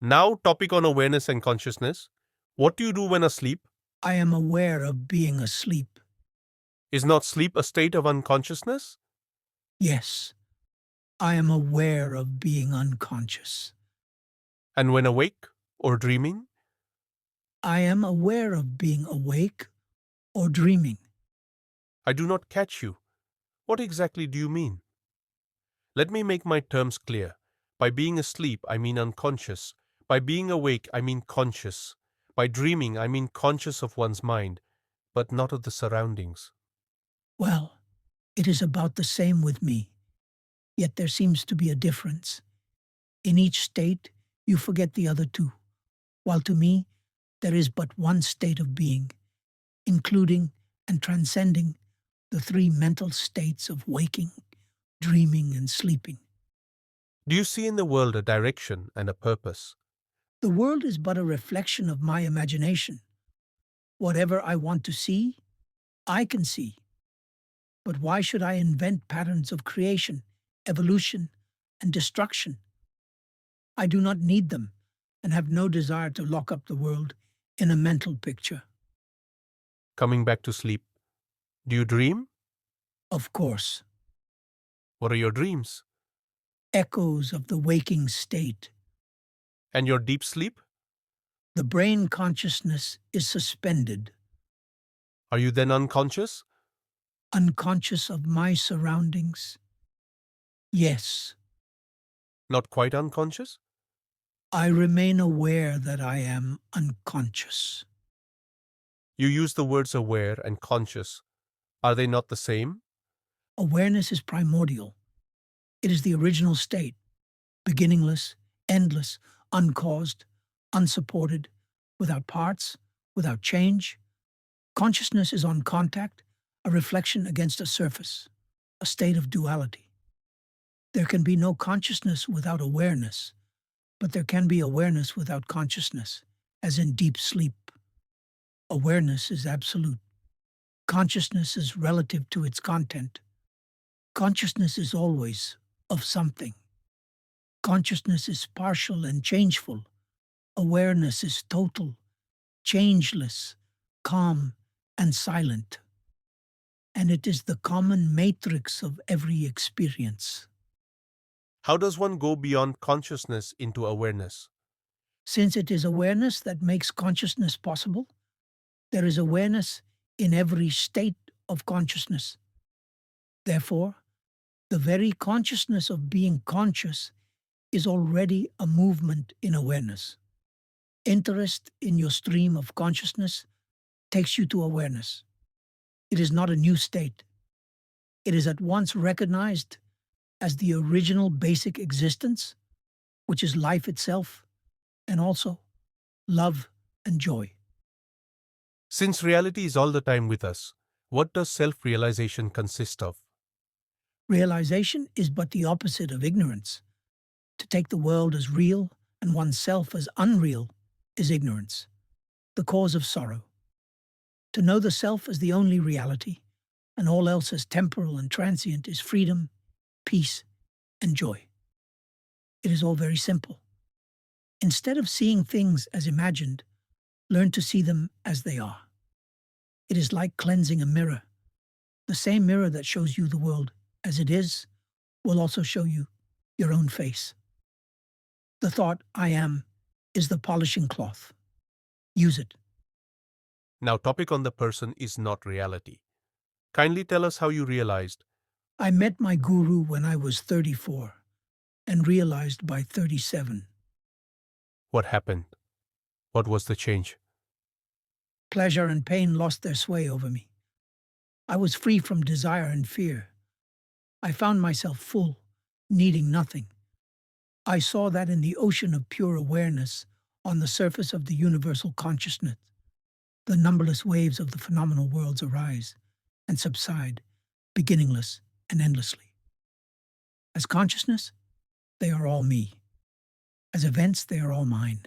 Now, topic on awareness and consciousness. What do you do when asleep? I am aware of being asleep. Is not sleep a state of unconsciousness? Yes, I am aware of being unconscious. And when awake or dreaming? I am aware of being awake or dreaming. I do not catch you. What exactly do you mean? Let me make my terms clear. By being asleep, I mean unconscious. By being awake, I mean conscious. By dreaming, I mean conscious of one's mind, but not of the surroundings. Well, it is about the same with me, yet there seems to be a difference. In each state, you forget the other two, while to me, there is but one state of being, including and transcending the three mental states of waking, dreaming, and sleeping. Do you see in the world a direction and a purpose? The world is but a reflection of my imagination. Whatever I want to see, I can see. But why should I invent patterns of creation, evolution, and destruction? I do not need them and have no desire to lock up the world in a mental picture. Coming back to sleep, do you dream? Of course, What are your dreams? echoes of the waking state. And your deep sleep? The brain consciousness is suspended, Are you then unconscious? unconscious of my surroundings. Yes, Not quite unconscious? I remain aware that I am unconscious. You use the words aware and conscious. Are they not the same? Awareness is primordial. It is the original state, beginningless, endless, uncaused, unsupported, without parts, without change. Consciousness is on contact, a reflection against a surface, a state of duality. There can be no consciousness without awareness, but there can be awareness without consciousness, as in deep sleep. Awareness is absolute. Consciousness is relative to its content. Consciousness is always of something. Consciousness is partial and changeful. Awareness is total, changeless, calm, and silent. And it is the common matrix of every experience. How does one go beyond consciousness into awareness? Since it is awareness that makes consciousness possible, there is awareness in every state of consciousness. Therefore, the very consciousness of being conscious is already a movement in awareness. Interest in your stream of consciousness takes you to awareness. It is not a new state. It is at once recognized as the original basic existence, which is life itself, and also love and joy. Since reality is all the time with us, what does self-realization consist of? Realization is but the opposite of ignorance. To take the world as real and oneself as unreal is ignorance, the cause of sorrow. To know the self as the only reality, and all else as temporal and transient, is freedom, peace, and joy. It is all very simple. Instead of seeing things as imagined, learn to see them as they are. It is like cleansing a mirror. The same mirror that shows you the world as it is will also show you your own face. The thought, I am, is the polishing cloth. Use it. Now, topic on the person is not reality. Kindly tell us how you realized. I met my guru when I was 34 and realized by 37. What happened? What was the change? Pleasure and pain lost their sway over me. I was free from desire and fear. I found myself full, needing nothing. I saw that in the ocean of pure awareness on the surface of the universal consciousness, the numberless waves of the phenomenal worlds arise and subside, beginningless and endlessly. As consciousness, they are all me. As events, they are all mine.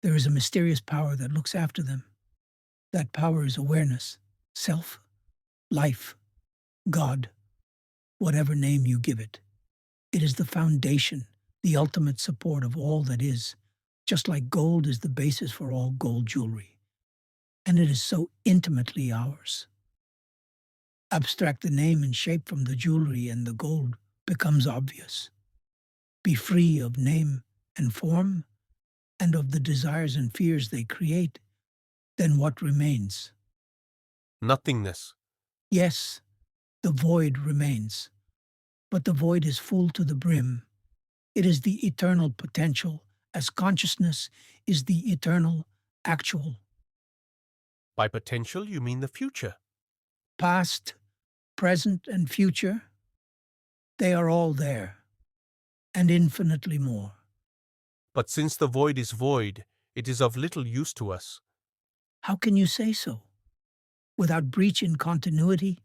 There is a mysterious power that looks after them. That power is awareness, self, life, God, whatever name you give it. It is the foundation, the ultimate support of all that is, just like gold is the basis for all gold jewelry, and it is so intimately ours. Abstract the name and shape from the jewelry, and the gold becomes obvious. Be free of name and form, and of the desires and fears they create, then what remains? Nothingness. Yes, the void remains, but the void is full to the brim. It is the eternal potential, as consciousness is the eternal actual. By potential, you mean the future. Past, present, and future, they are all there, and infinitely more. But since the void is void, it is of little use to us. How can you say so? Without breach in continuity,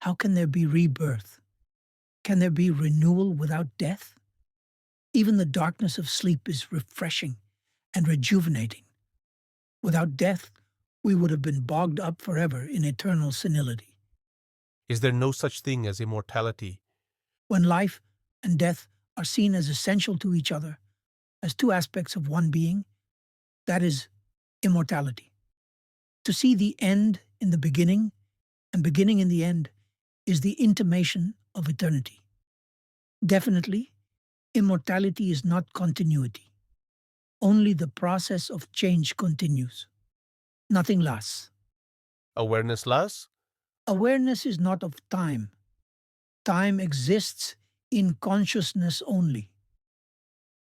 how can there be rebirth? Can there be renewal without death? Even the darkness of sleep is refreshing and rejuvenating. Without death, we would have been bogged up forever in eternal senility. Is there no such thing as immortality? When life and death are seen as essential to each other, as two aspects of one being, that is immortality. To see the end in the beginning and beginning in the end is the intimation of eternity. Definitely, immortality is not continuity. Only the process of change continues. Nothing lasts. Awareness lasts? Awareness is not of time. Time exists in consciousness only.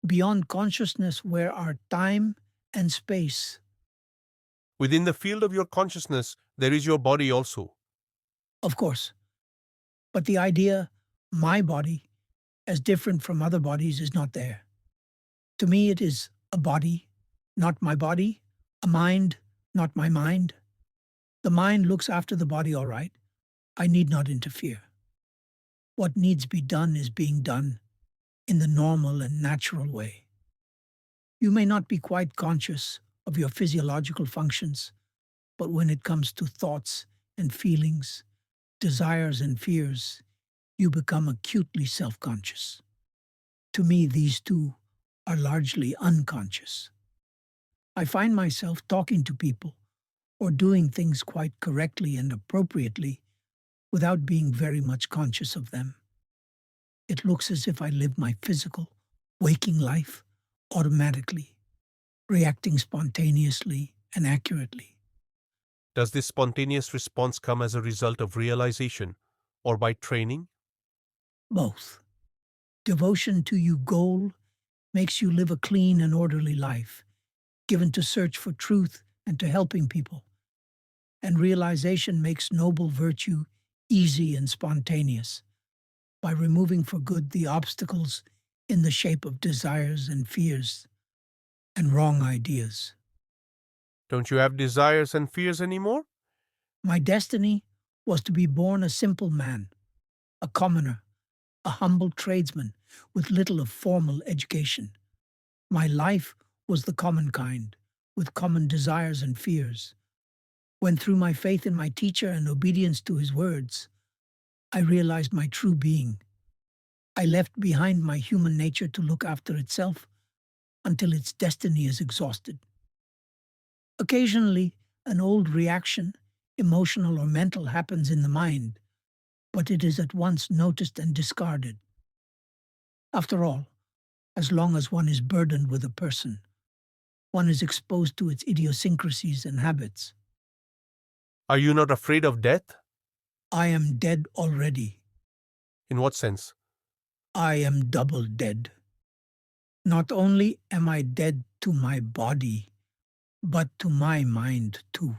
Beyond consciousness, where are time and space? Within the field of your consciousness, there is your body also. Of course. But the idea, my body, as different from other bodies, is not there. To me, it is a body, not my body, a mind, not my mind. The mind looks after the body all right. I need not interfere. What needs be done is being done in the normal and natural way. You may not be quite conscious of your physiological functions, but when it comes to thoughts and feelings, desires and fears, you become acutely self-conscious. To me, these two are largely unconscious. I find myself talking to people or doing things quite correctly and appropriately without being very much conscious of them. It looks as if I live my physical, waking life automatically, reacting spontaneously and accurately. Does this spontaneous response come as a result of realization or by training? Both. Devotion to your goal makes you live a clean and orderly life, given to search for truth and to helping people. And realization makes noble virtue easy and spontaneous, by removing for good the obstacles in the shape of desires and fears and wrong ideas. Don't you have desires and fears anymore? My destiny was to be born a simple man, a commoner, a humble tradesman with little of formal education. My life was the common kind, with common desires and fears. When through my faith in my teacher and obedience to his words, I realized my true being, I left behind my human nature to look after itself until its destiny is exhausted. Occasionally, an old reaction, emotional or mental, happens in the mind, but it is at once noticed and discarded. After all, as long as one is burdened with a person, one is exposed to its idiosyncrasies and habits. Are you not afraid of death? I am dead already. In what sense? I am double dead. Not only am I dead to my body, but to my mind too.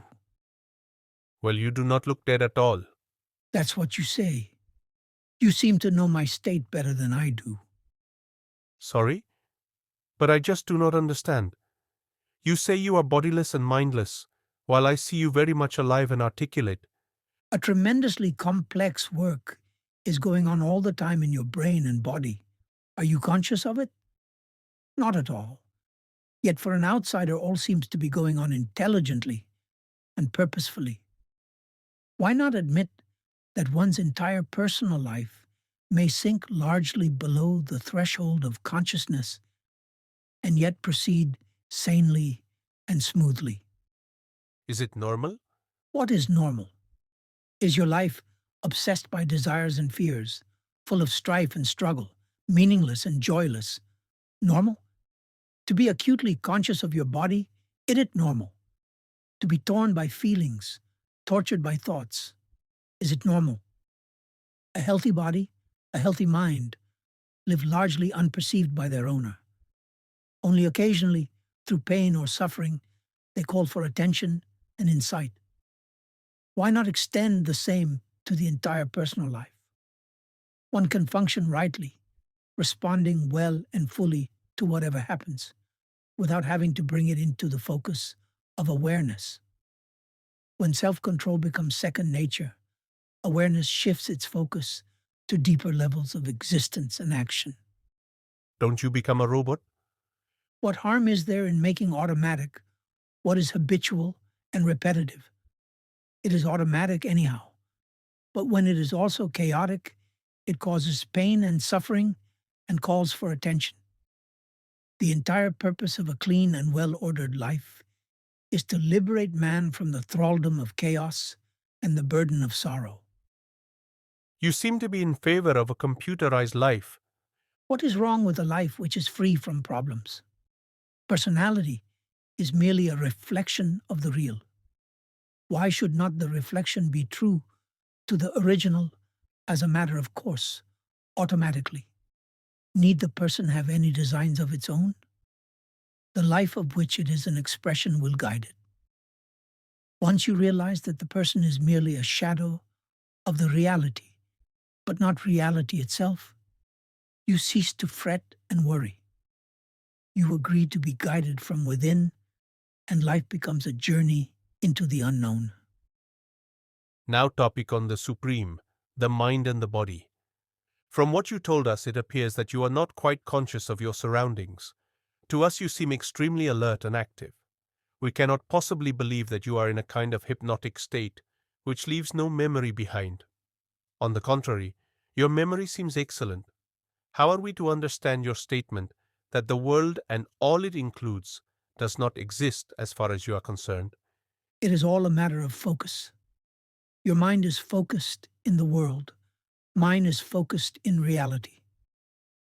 Well, you do not look dead at all. That's what you say. You seem to know my state better than I do. Sorry? But I just do not understand. You say you are bodiless and mindless, while I see you very much alive and articulate. A tremendously complex work is going on all the time in your brain and body. Are you conscious of it? Not at all. Yet for an outsider, all seems to be going on intelligently and purposefully. Why not admit that one's entire personal life may sink largely below the threshold of consciousness and yet proceed sanely, and smoothly. Is it normal? What is normal? Is your life obsessed by desires and fears, full of strife and struggle, meaningless and joyless? Normal? To be acutely conscious of your body, is it normal? To be torn by feelings, tortured by thoughts, is it normal? A healthy body, a healthy mind, live largely unperceived by their owner. Only occasionally, through pain or suffering, they call for attention and insight. Why not extend the same to the entire personal life? One can function rightly, responding well and fully to whatever happens, without having to bring it into the focus of awareness. When self-control becomes second nature, awareness shifts its focus to deeper levels of existence and action. Don't you become a robot? What harm is there in making automatic what is habitual and repetitive? It is automatic anyhow, but when it is also chaotic, it causes pain and suffering and calls for attention. The entire purpose of a clean and well-ordered life is to liberate man from the thraldom of chaos and the burden of sorrow. You seem to be in favor of a computerized life. What is wrong with a life which is free from problems? Personality is merely a reflection of the real. Why should not the reflection be true to the original as a matter of course, automatically? Need the person have any designs of its own? The life of which it is an expression will guide it. Once you realize that the person is merely a shadow of the reality, but not reality itself, you cease to fret and worry. You agree to be guided from within, and life becomes a journey into the unknown. Now topic on the Supreme, the mind and the body. From what you told us, it appears that you are not quite conscious of your surroundings. To us you seem extremely alert and active. We cannot possibly believe that you are in a kind of hypnotic state, which leaves no memory behind. On the contrary, your memory seems excellent. How are we to understand your statement that the world and all it includes does not exist as far as you are concerned? It is all a matter of focus. Your mind is focused in the world. Mine is focused in reality.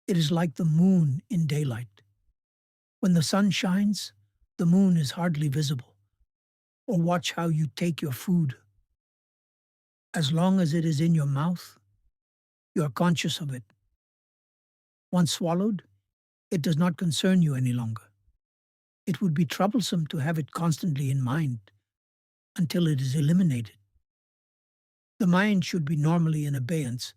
It is like the moon in daylight. When the sun shines, the moon is hardly visible. Or watch how you take your food. As long as it is in your mouth, you are conscious of it. Once swallowed, it does not concern you any longer. It would be troublesome to have it constantly in mind until it is eliminated. The mind should be normally in abeyance.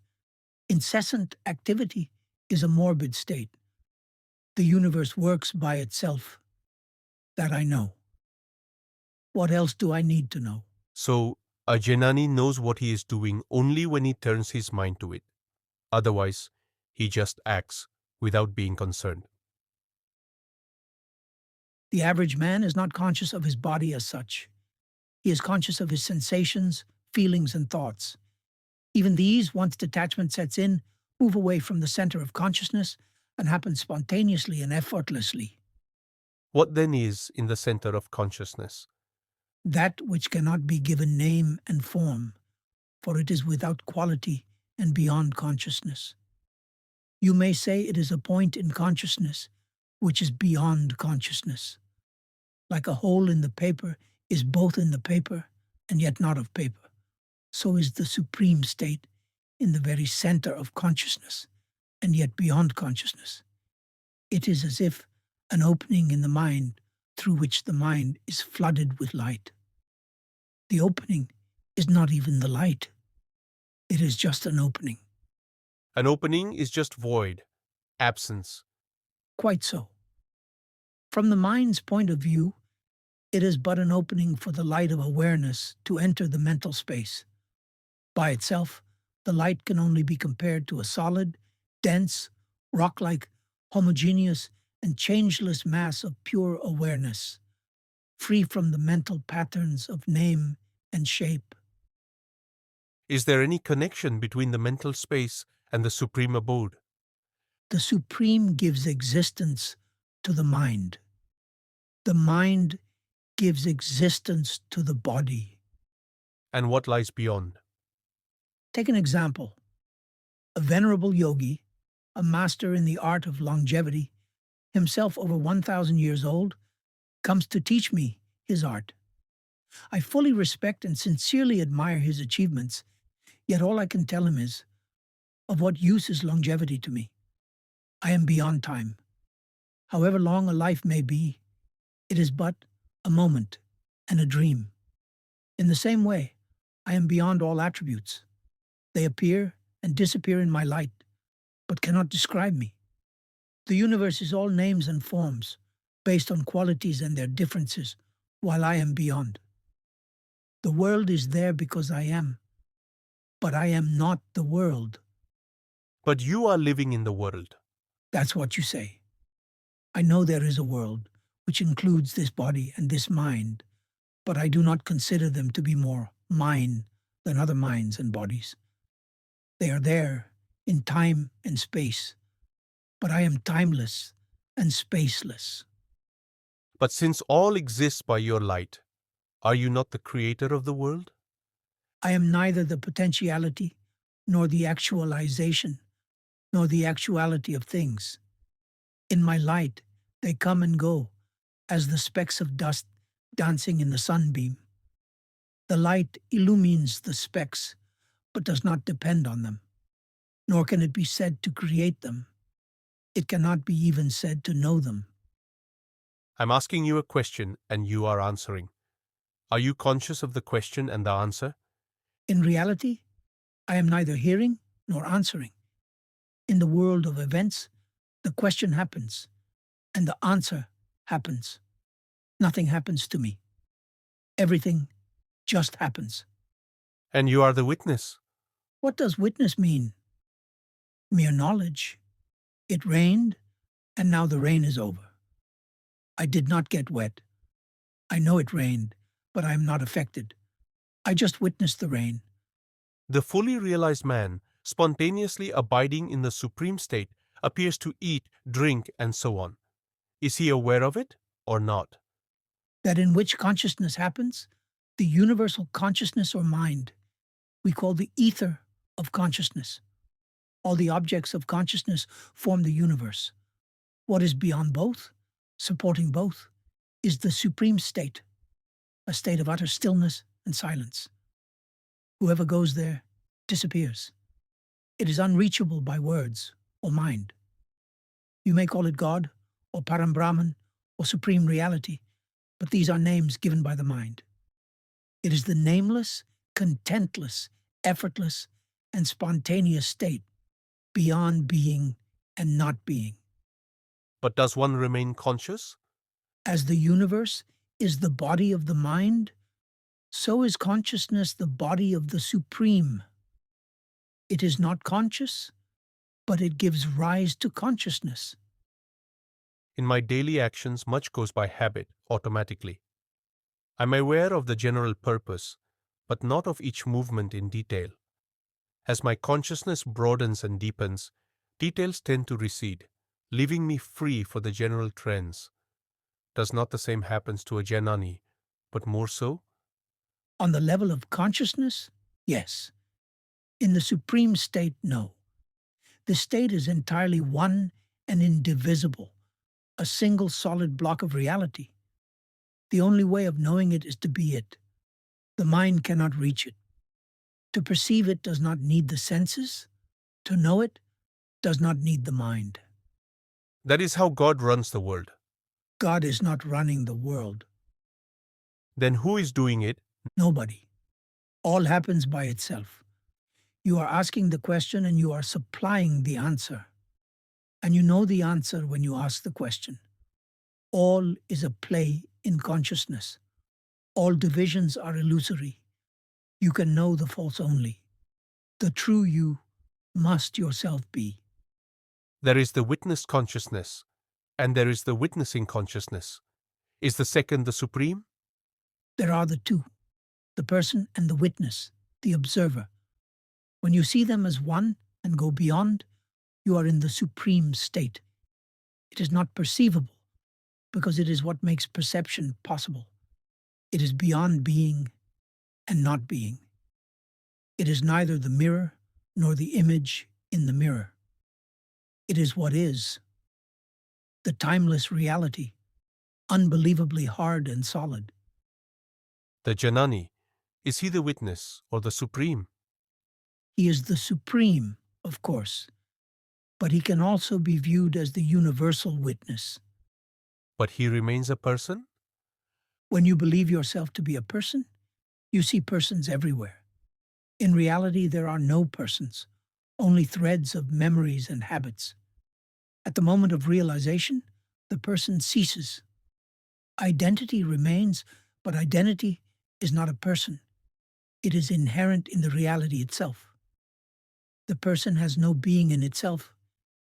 Incessant activity is a morbid state. The universe works by itself. That I know. What else do I need to know? So, a Jnani knows what he is doing only when he turns his mind to it. Otherwise, he just acts without being concerned. The average man is not conscious of his body as such. He is conscious of his sensations, feelings, and thoughts. Even these, once detachment sets in, move away from the center of consciousness and happen spontaneously and effortlessly. What then is in the center of consciousness? That which cannot be given name and form, for it is without quality and beyond consciousness. You may say it is a point in consciousness which is beyond consciousness. Like a hole in the paper is both in the paper and yet not of paper, so is the supreme state in the very center of consciousness and yet beyond consciousness. It is as if an opening in the mind through which the mind is flooded with light. The opening is not even the light. It is just an opening. An opening is just void, absence. Quite so. From the mind's point of view, it is but an opening for the light of awareness to enter the mental space. By itself, the light can only be compared to a solid, dense, rock-like, homogeneous, and changeless mass of pure awareness, free from the mental patterns of name and shape. Is there any connection between the mental space and the supreme abode? The Supreme gives existence to the mind. The mind gives existence to the body. And what lies beyond? Take an example. A venerable yogi, a master in the art of longevity, himself over 1,000 years old, comes to teach me his art. I fully respect and sincerely admire his achievements, yet all I can tell him is, of what use is longevity to me? I am beyond time. However long a life may be, it is but a moment and a dream. In the same way, I am beyond all attributes. They appear and disappear in my light, but cannot describe me. The universe is all names and forms, based on qualities and their differences, while I am beyond. The world is there because I am, but I am not the world. But you are living in the world. That's what you say. I know there is a world, which includes this body and this mind, but I do not consider them to be more mine than other minds and bodies. They are there in time and space, but I am timeless and spaceless. But since all exists by your light, are you not the creator of the world? I am neither the potentiality, nor the actualization, nor the actuality of things. In my light, they come and go, as the specks of dust dancing in the sunbeam. The light illumines the specks, but does not depend on them, nor can it be said to create them. It cannot be even said to know them. I'm asking you a question and you are answering. Are you conscious of the question and the answer? In reality, I am neither hearing nor answering. In the world of events, the question happens, and the answer happens. Nothing happens to me. Everything just happens. And you are the witness. What does witness mean? Mere knowledge. It rained, and now the rain is over. I did not get wet. I know it rained, but I am not affected. I just witnessed the rain. The fully realized man, spontaneously abiding in the supreme state, appears to eat, drink, and so on. Is he aware of it or not? That in which consciousness happens, the universal consciousness or mind, we call the ether of consciousness. All the objects of consciousness form the universe. What is beyond both, supporting both, is the supreme state, a state of utter stillness and silence. Whoever goes there disappears. It is unreachable by words or mind. You may call it God, or Param Brahman, or Supreme Reality, but these are names given by the mind. It is the nameless, contentless, effortless, and spontaneous state, beyond being and not being. But does one remain conscious? As the universe is the body of the mind, so is consciousness the body of the Supreme. It is not conscious, but it gives rise to consciousness. In my daily actions, much goes by habit, automatically. I'm aware of the general purpose, but not of each movement in detail. As my consciousness broadens and deepens, details tend to recede, leaving me free for the general trends. Does not the same happens to a Jnani, but more so? On the level of consciousness, yes. In the supreme state, no. The state is entirely one and indivisible, a single solid block of reality. The only way of knowing it is to be it. The mind cannot reach it. To perceive it does not need the senses. To know it does not need the mind. That is how God runs the world. God is not running the world. Then who is doing it? Nobody. All happens by itself. You are asking the question and you are supplying the answer. And you know the answer when you ask the question. All is a play in consciousness. All divisions are illusory. You can know the false only. The true you must yourself be. There is the witness consciousness, and there is the witnessing consciousness. Is the second the supreme? There are the two, the person and the witness, the observer. When you see them as one and go beyond, you are in the supreme state. It is not perceivable, because it is what makes perception possible. It is beyond being and not being. It is neither the mirror nor the image in the mirror. It is what is, the timeless reality, unbelievably hard and solid. The Jnani, is he the witness or the supreme? He is the supreme, of course, but he can also be viewed as the universal witness. But he remains a person? When you believe yourself to be a person, you see persons everywhere. In reality, there are no persons, only threads of memories and habits. At the moment of realization, the person ceases. Identity remains, but identity is not a person. It is inherent in the reality itself. The person has no being in itself.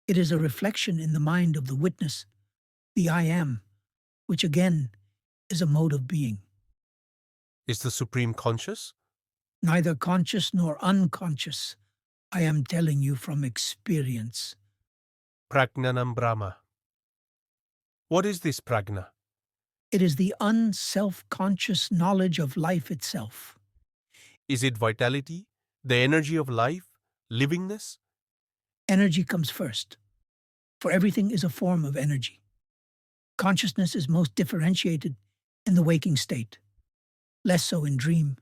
It is a reflection in the mind of the witness, the I am, which again is a mode of being. Is the supreme conscious? Neither conscious nor unconscious. I am telling you from experience. Pragnanam Brahma. What is this pragna? It is the unself-conscious knowledge of life itself. Is it vitality, the energy of life, livingness? Energy comes first, for everything is a form of energy. Consciousness is most differentiated in the waking state, less so in dream,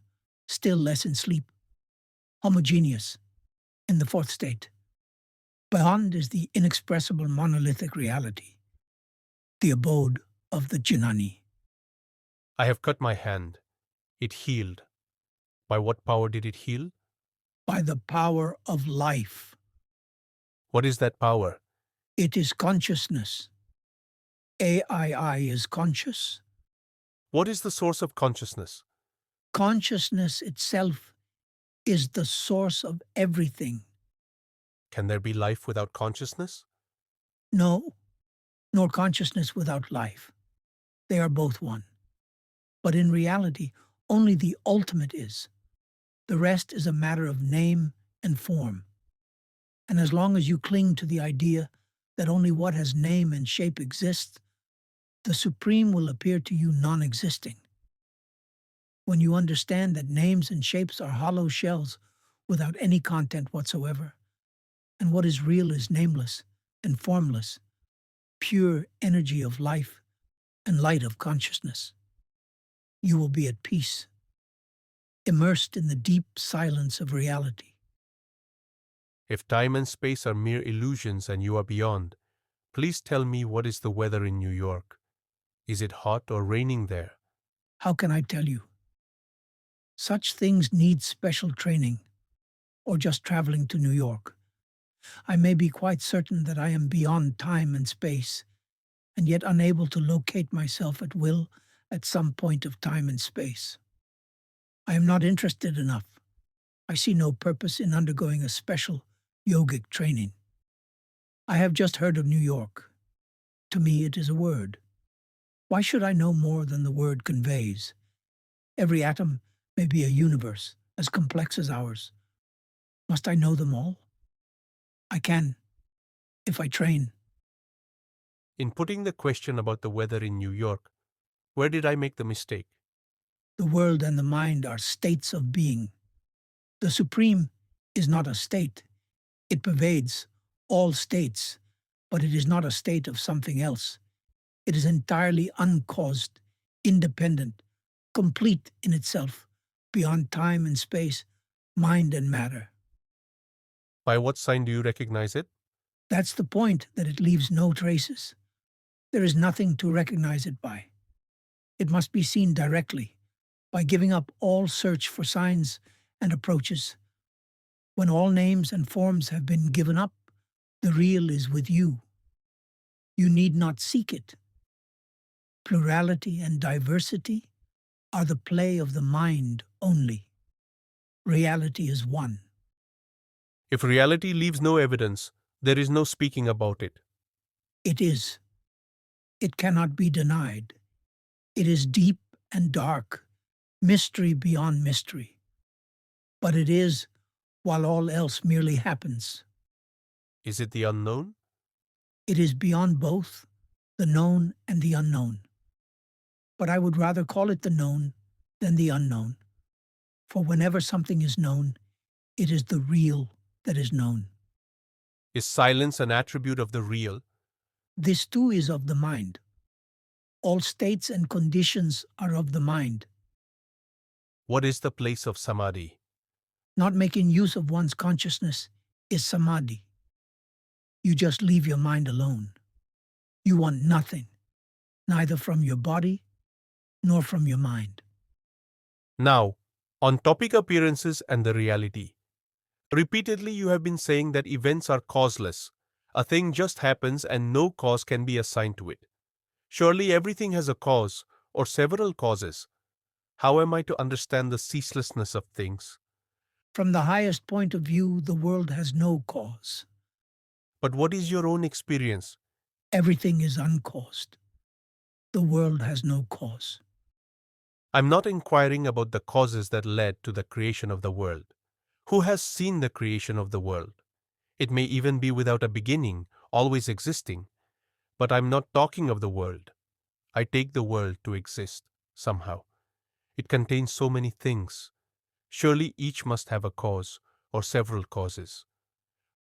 still less in sleep, homogeneous in the fourth state. Beyond is the inexpressible monolithic reality, the abode of the Jnani. I have cut my hand. It healed. By what power did it heal? By the power of life. What is that power? It is consciousness. AII is conscious. What is the source of consciousness? Consciousness itself is the source of everything. Can there be life without consciousness? No, nor consciousness without life. They are both one. But in reality, only the ultimate is. The rest is a matter of name and form. And as long as you cling to the idea that only what has name and shape exists, the Supreme will appear to you non-existing. When you understand that names and shapes are hollow shells without any content whatsoever, and what is real is nameless and formless, pure energy of life and light of consciousness, you will be at peace, immersed in the deep silence of reality. If time and space are mere illusions and you are beyond, please tell me what is the weather in New York. Is it hot or raining there? How can I tell you? Such things need special training, or just traveling to New York. I may be quite certain that I am beyond time and space, and yet unable to locate myself at will at some point of time and space. I am not interested enough. I see no purpose in undergoing a special yogic training. I have just heard of New York. To me it is a word. Why should I know more than the word conveys? Every atom may be a universe as complex as ours. Must I know them all? I can, if I train. In putting the question about the weather in New York, where did I make the mistake? The world and the mind are states of being. The Supreme is not a state. It pervades all states, but it is not a state of something else. It is entirely uncaused, independent, complete in itself, beyond time and space, mind and matter. By what sign do you recognize it? That's the point, that it leaves no traces. There is nothing to recognize it by. It must be seen directly, by giving up all search for signs and approaches. When all names and forms have been given up, the real is with you. You need not seek it. Plurality and diversity are the play of the mind only. Reality is one. If reality leaves no evidence, there is no speaking about it. It is. It cannot be denied. It is deep and dark, mystery beyond mystery. But it is, while all else merely happens. Is it the unknown? It is beyond both, the known and the unknown. But I would rather call it the known than the unknown, for whenever something is known, it is the real that is known. Is silence an attribute of the real? This too is of the mind. All states and conditions are of the mind. What is the place of samadhi? Not making use of one's consciousness is samadhi. You just leave your mind alone. You want nothing, neither from your body nor from your mind. Now, on topic appearances and the reality. Repeatedly you have been saying that events are causeless. A thing just happens and no cause can be assigned to it. Surely everything has a cause, or several causes. How am I to understand the ceaselessness of things? From the highest point of view, the world has no cause. But what is your own experience? Everything is uncaused. The world has no cause. I'm not inquiring about the causes that led to the creation of the world. Who has seen the creation of the world? It may even be without a beginning, always existing. But I'm not talking of the world. I take the world to exist, somehow. It contains so many things. Surely each must have a cause, or several causes.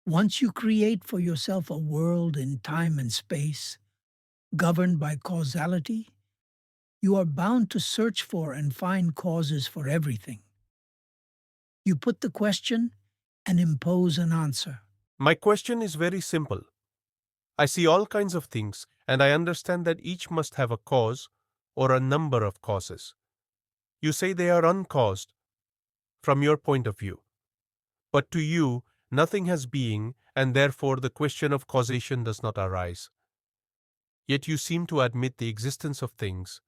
Once you create for yourself a world in time and space, governed by causality, you are bound to search for and find causes for everything. You put the question and impose an answer. My question is very simple. I see all kinds of things, and I understand that each must have a cause, or a number of causes. You say they are uncaused, from your point of view. But to you, nothing has being, and therefore the question of causation does not arise. Yet you seem to admit the existence of things,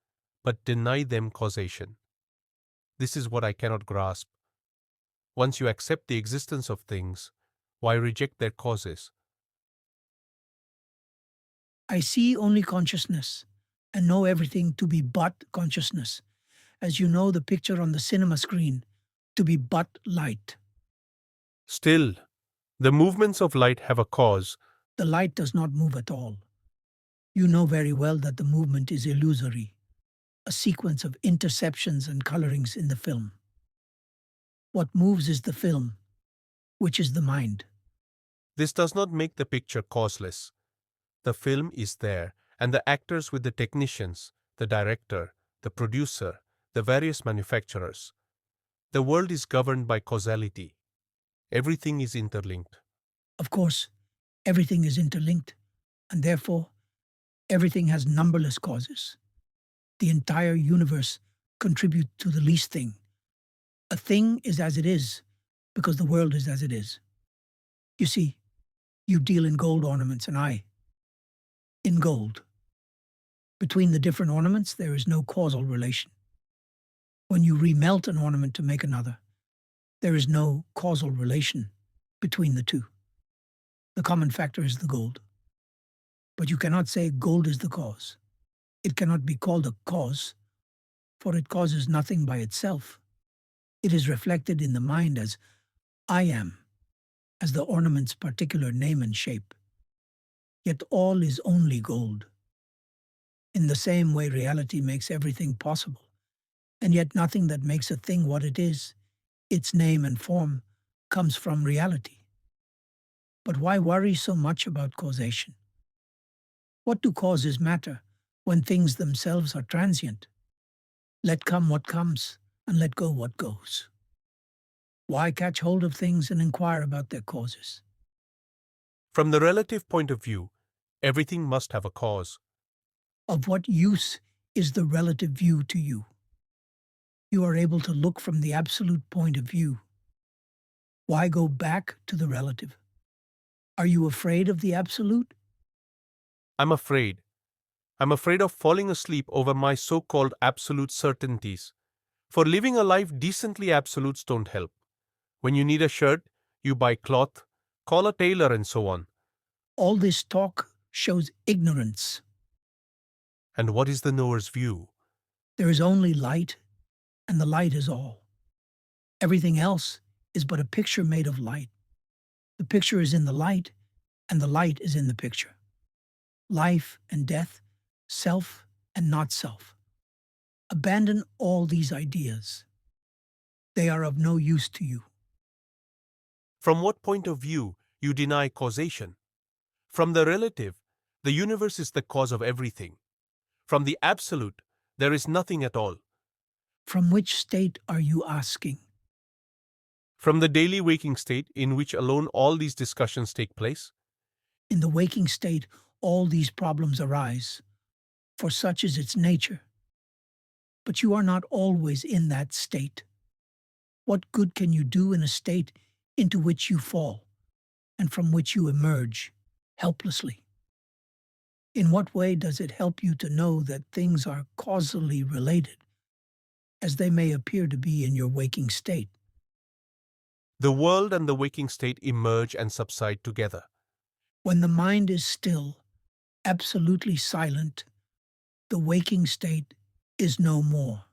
but deny them causation. This is what I cannot grasp. Once you accept the existence of things, why reject their causes? I see only consciousness and know everything to be but consciousness, as you know the picture on the cinema screen to be but light. Still, the movements of light have a cause. The light does not move at all. You know very well that the movement is illusory, a sequence of interceptions and colorings in the film. What moves is the film, which is the mind. This does not make the picture causeless. The film is there, and the actors with the technicians, the director, the producer, the various manufacturers. The world is governed by causality. Everything is interlinked. Of course, everything is interlinked, and therefore, everything has numberless causes. The entire universe contributes to the least thing. A thing is as it is because the world is as it is. You see, you deal in gold ornaments and I in gold. Between the different ornaments, there is no causal relation. When you remelt an ornament to make another, there is no causal relation between the two. The common factor is the gold. But you cannot say gold is the cause. It cannot be called a cause, for it causes nothing by itself. It is reflected in the mind as I am, as the ornament's particular name and shape. Yet all is only gold. In the same way, reality makes everything possible, and yet nothing that makes a thing what it is, its name and form, comes from reality. But why worry so much about causation? What do causes matter when things themselves are transient? Let come what comes, and let go what goes. Why catch hold of things and inquire about their causes? From the relative point of view, everything must have a cause. Of what use is the relative view to you? You are able to look from the absolute point of view. Why go back to the relative? Are you afraid of the absolute? I'm afraid. I'm afraid of falling asleep over my so-called absolute certainties. For living a life decently, absolutes don't help. When you need a shirt, you buy cloth, call a tailor and so on. All this talk shows ignorance. And what is the knower's view? There is only light, and the light is all. Everything else is but a picture made of light. The picture is in the light, and the light is in the picture. Life and death self and not self. Abandon all these ideas. They are of no use to you. From what point of view you deny causation? From the relative, the universe is the cause of everything. From the absolute, there is nothing at all. From which state are you asking? From the daily waking state in which alone all these discussions take place? In the waking state, all these problems arise, for such is its nature. But you are not always in that state. What good can you do in a state into which you fall, and from which you emerge helplessly? In what way does it help you to know that things are causally related, as they may appear to be in your waking state? The world and the waking state emerge and subside together. When the mind is still, absolutely silent, the waking state is no more.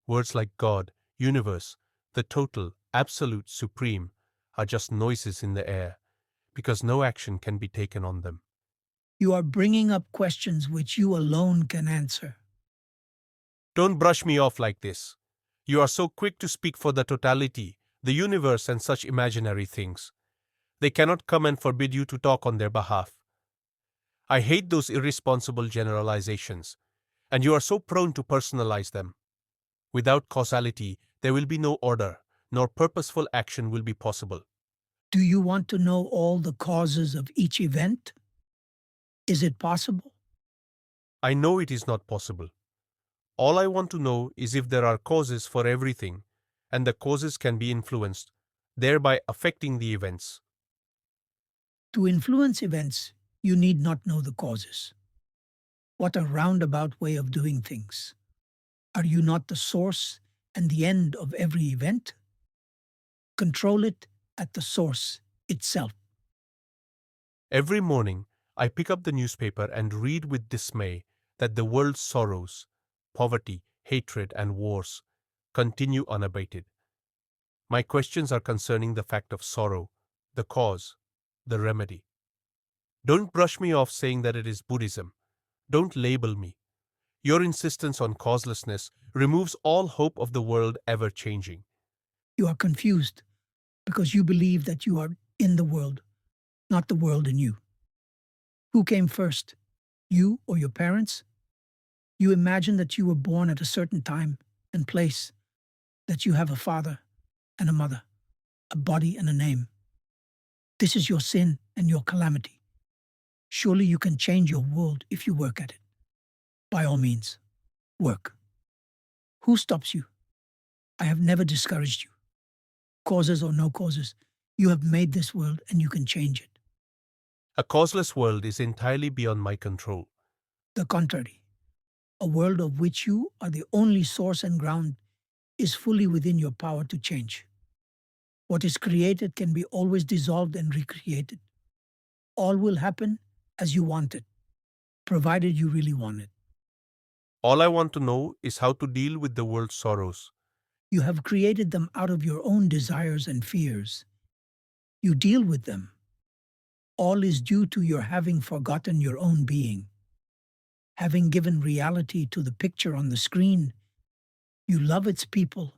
Words like God, universe, the total, absolute, supreme are just noises in the air, because no action can be taken on them. You are bringing up questions which you alone can answer. Don't brush me off like this. You are so quick to speak for the totality, the universe and such imaginary things. They cannot come and forbid you to talk on their behalf. I hate those irresponsible generalizations, and you are so prone to personalize them. Without causality, there will be no order, nor purposeful action will be possible. Do you want to know all the causes of each event? Is it possible? I know it is not possible. All I want to know is if there are causes for everything, and the causes can be influenced, thereby affecting the events. To influence events, you need not know the causes. What a roundabout way of doing things. Are you not the source and the end of every event? Control it at the source itself. Every morning, I pick up the newspaper and read with dismay that the world's sorrows, poverty, hatred, and wars continue unabated. My questions are concerning the fact of sorrow, the cause, the remedy. Don't brush me off saying that it is Buddhism. Don't label me. Your insistence on causelessness removes all hope of the world ever changing. You are confused because you believe that you are in the world, not the world in you. Who came first, you or your parents? You imagine that you were born at a certain time and place, that you have a father and a mother, a body and a name. This is your sin and your calamity. Surely you can change your world if you work at it. By all means, work. Who stops you? I have never discouraged you. Causes or no causes, you have made this world and you can change it. A causeless world is entirely beyond my control. The contrary, a world of which you are the only source and ground, is fully within your power to change. What is created can be always dissolved and recreated. All will happen as you want it, provided you really want it. All I want to know is how to deal with the world's sorrows. You have created them out of your own desires and fears. You deal with them. All is due to your having forgotten your own being. Having given reality to the picture on the screen, you love its people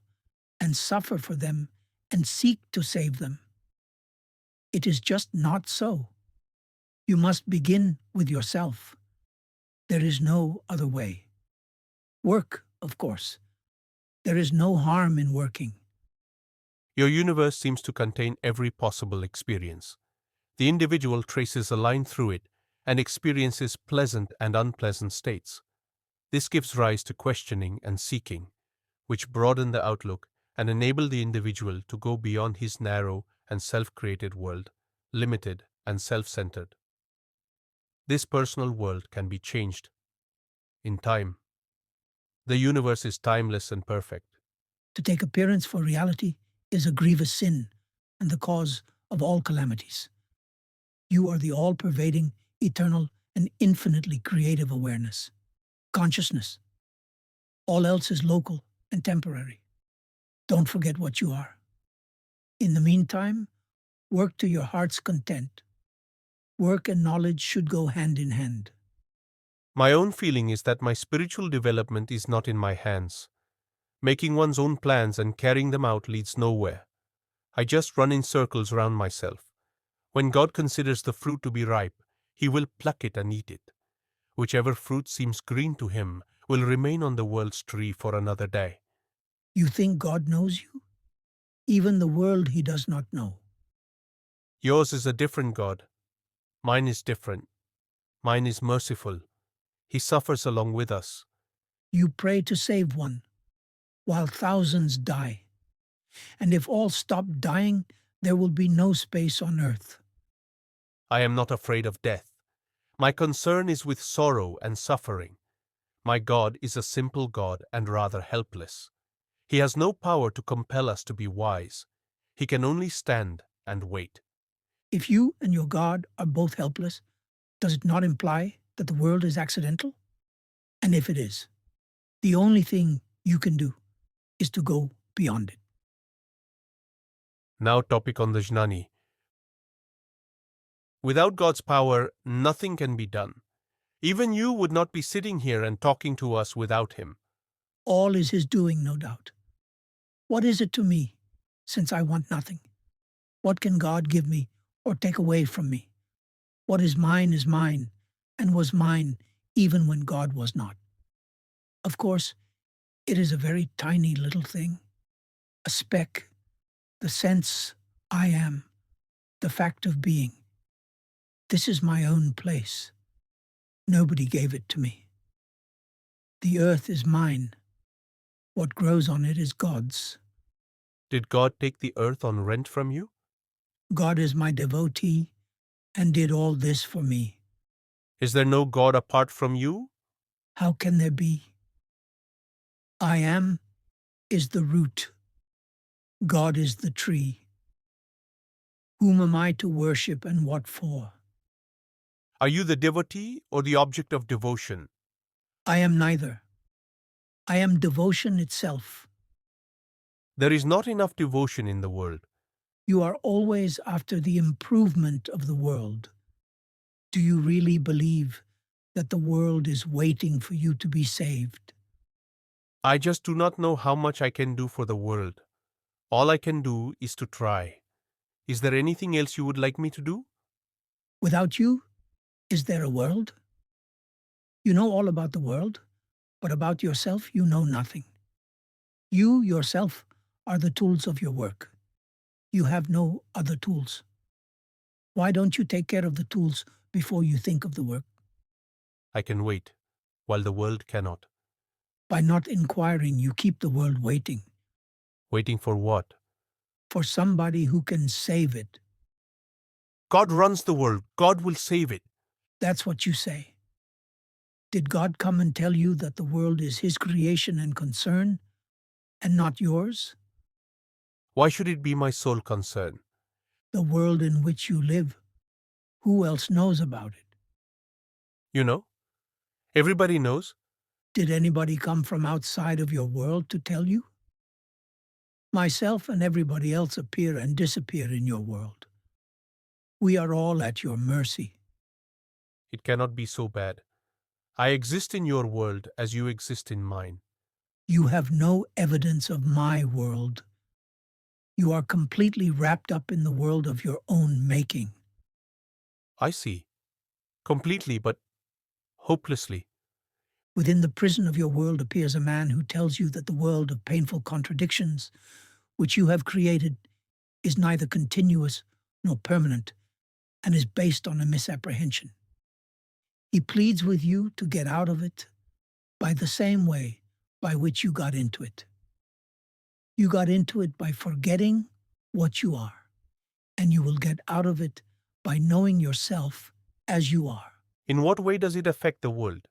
and suffer for them and seek to save them. It is just not so. You must begin with yourself. There is no other way. Work, of course. There is no harm in working. Your universe seems to contain every possible experience. The individual traces a line through it and experiences pleasant and unpleasant states. This gives rise to questioning and seeking, which broaden the outlook and enable the individual to go beyond his narrow and self-created world, limited and self-centered. This personal world can be changed in time. The universe is timeless and perfect. To take appearance for reality is a grievous sin and the cause of all calamities. You are the all-pervading, eternal, and infinitely creative awareness, consciousness. All else is local and temporary. Don't forget what you are. In the meantime, work to your heart's content. Work and knowledge should go hand in hand. My own feeling is that my spiritual development is not in my hands. Making one's own plans and carrying them out leads nowhere. I just run in circles around myself. When God considers the fruit to be ripe, He will pluck it and eat it. Whichever fruit seems green to Him will remain on the world's tree for another day. You think God knows you? Even the world He does not know. Yours is a different God. Mine is different. Mine is merciful. He suffers along with us. You pray to save one, while thousands die. And if all stop dying, there will be no space on earth. I am not afraid of death. My concern is with sorrow and suffering. My God is a simple God and rather helpless. He has no power to compel us to be wise. He can only stand and wait. If you and your God are both helpless, does it not imply that the world is accidental? And if it is, the only thing you can do is to go beyond it. Now topic on the Jnani. Without God's power, nothing can be done. Even you would not be sitting here and talking to us without Him. All is His doing, no doubt. What is it to me, since I want nothing? What can God give me or take away from me? What is mine, and was mine even when God was not. Of course, it is a very tiny little thing, a speck, the sense I am, the fact of being. This is my own place. Nobody gave it to me. The earth is mine. What grows on it is God's. Did God take the earth on rent from you? God is my devotee and did all this for me. Is there no God apart from you? How can there be? I am is the root. God is the tree. Whom am I to worship and what for? Are you the devotee or the object of devotion? I am neither. I am devotion itself. There is not enough devotion in the world. You are always after the improvement of the world. Do you really believe that the world is waiting for you to be saved? I just do not know how much I can do for the world. All I can do is to try. Is there anything else you would like me to do? Without you, is there a world? You know all about the world, but about yourself you know nothing. You, yourself, are the tools of your work. You have no other tools. Why don't you take care of the tools before you think of the work? I can wait, while the world cannot. By not inquiring, you keep the world waiting Waiting for what? for somebody who can save it. God runs the world. God will save it. That's what you say. Did God come and tell you that the world is His creation and concern, and not yours? Why should it be my sole concern? The world in which you live, who else knows about it? You know, everybody knows. Did anybody come from outside of your world to tell you? Myself and everybody else appear and disappear in your world. We are all at your mercy. It cannot be so bad. I exist in your world as you exist in mine. You have no evidence of my world. You are completely wrapped up in the world of your own making. I see. Completely, but hopelessly. Within the prison of your world appears a man who tells you that the world of painful contradictions, which you have created, is neither continuous nor permanent, and is based on a misapprehension. He pleads with you to get out of it by the same way by which you got into it. You got into it by forgetting what you are, and you will get out of it by knowing yourself as you are. In what way does it affect the world?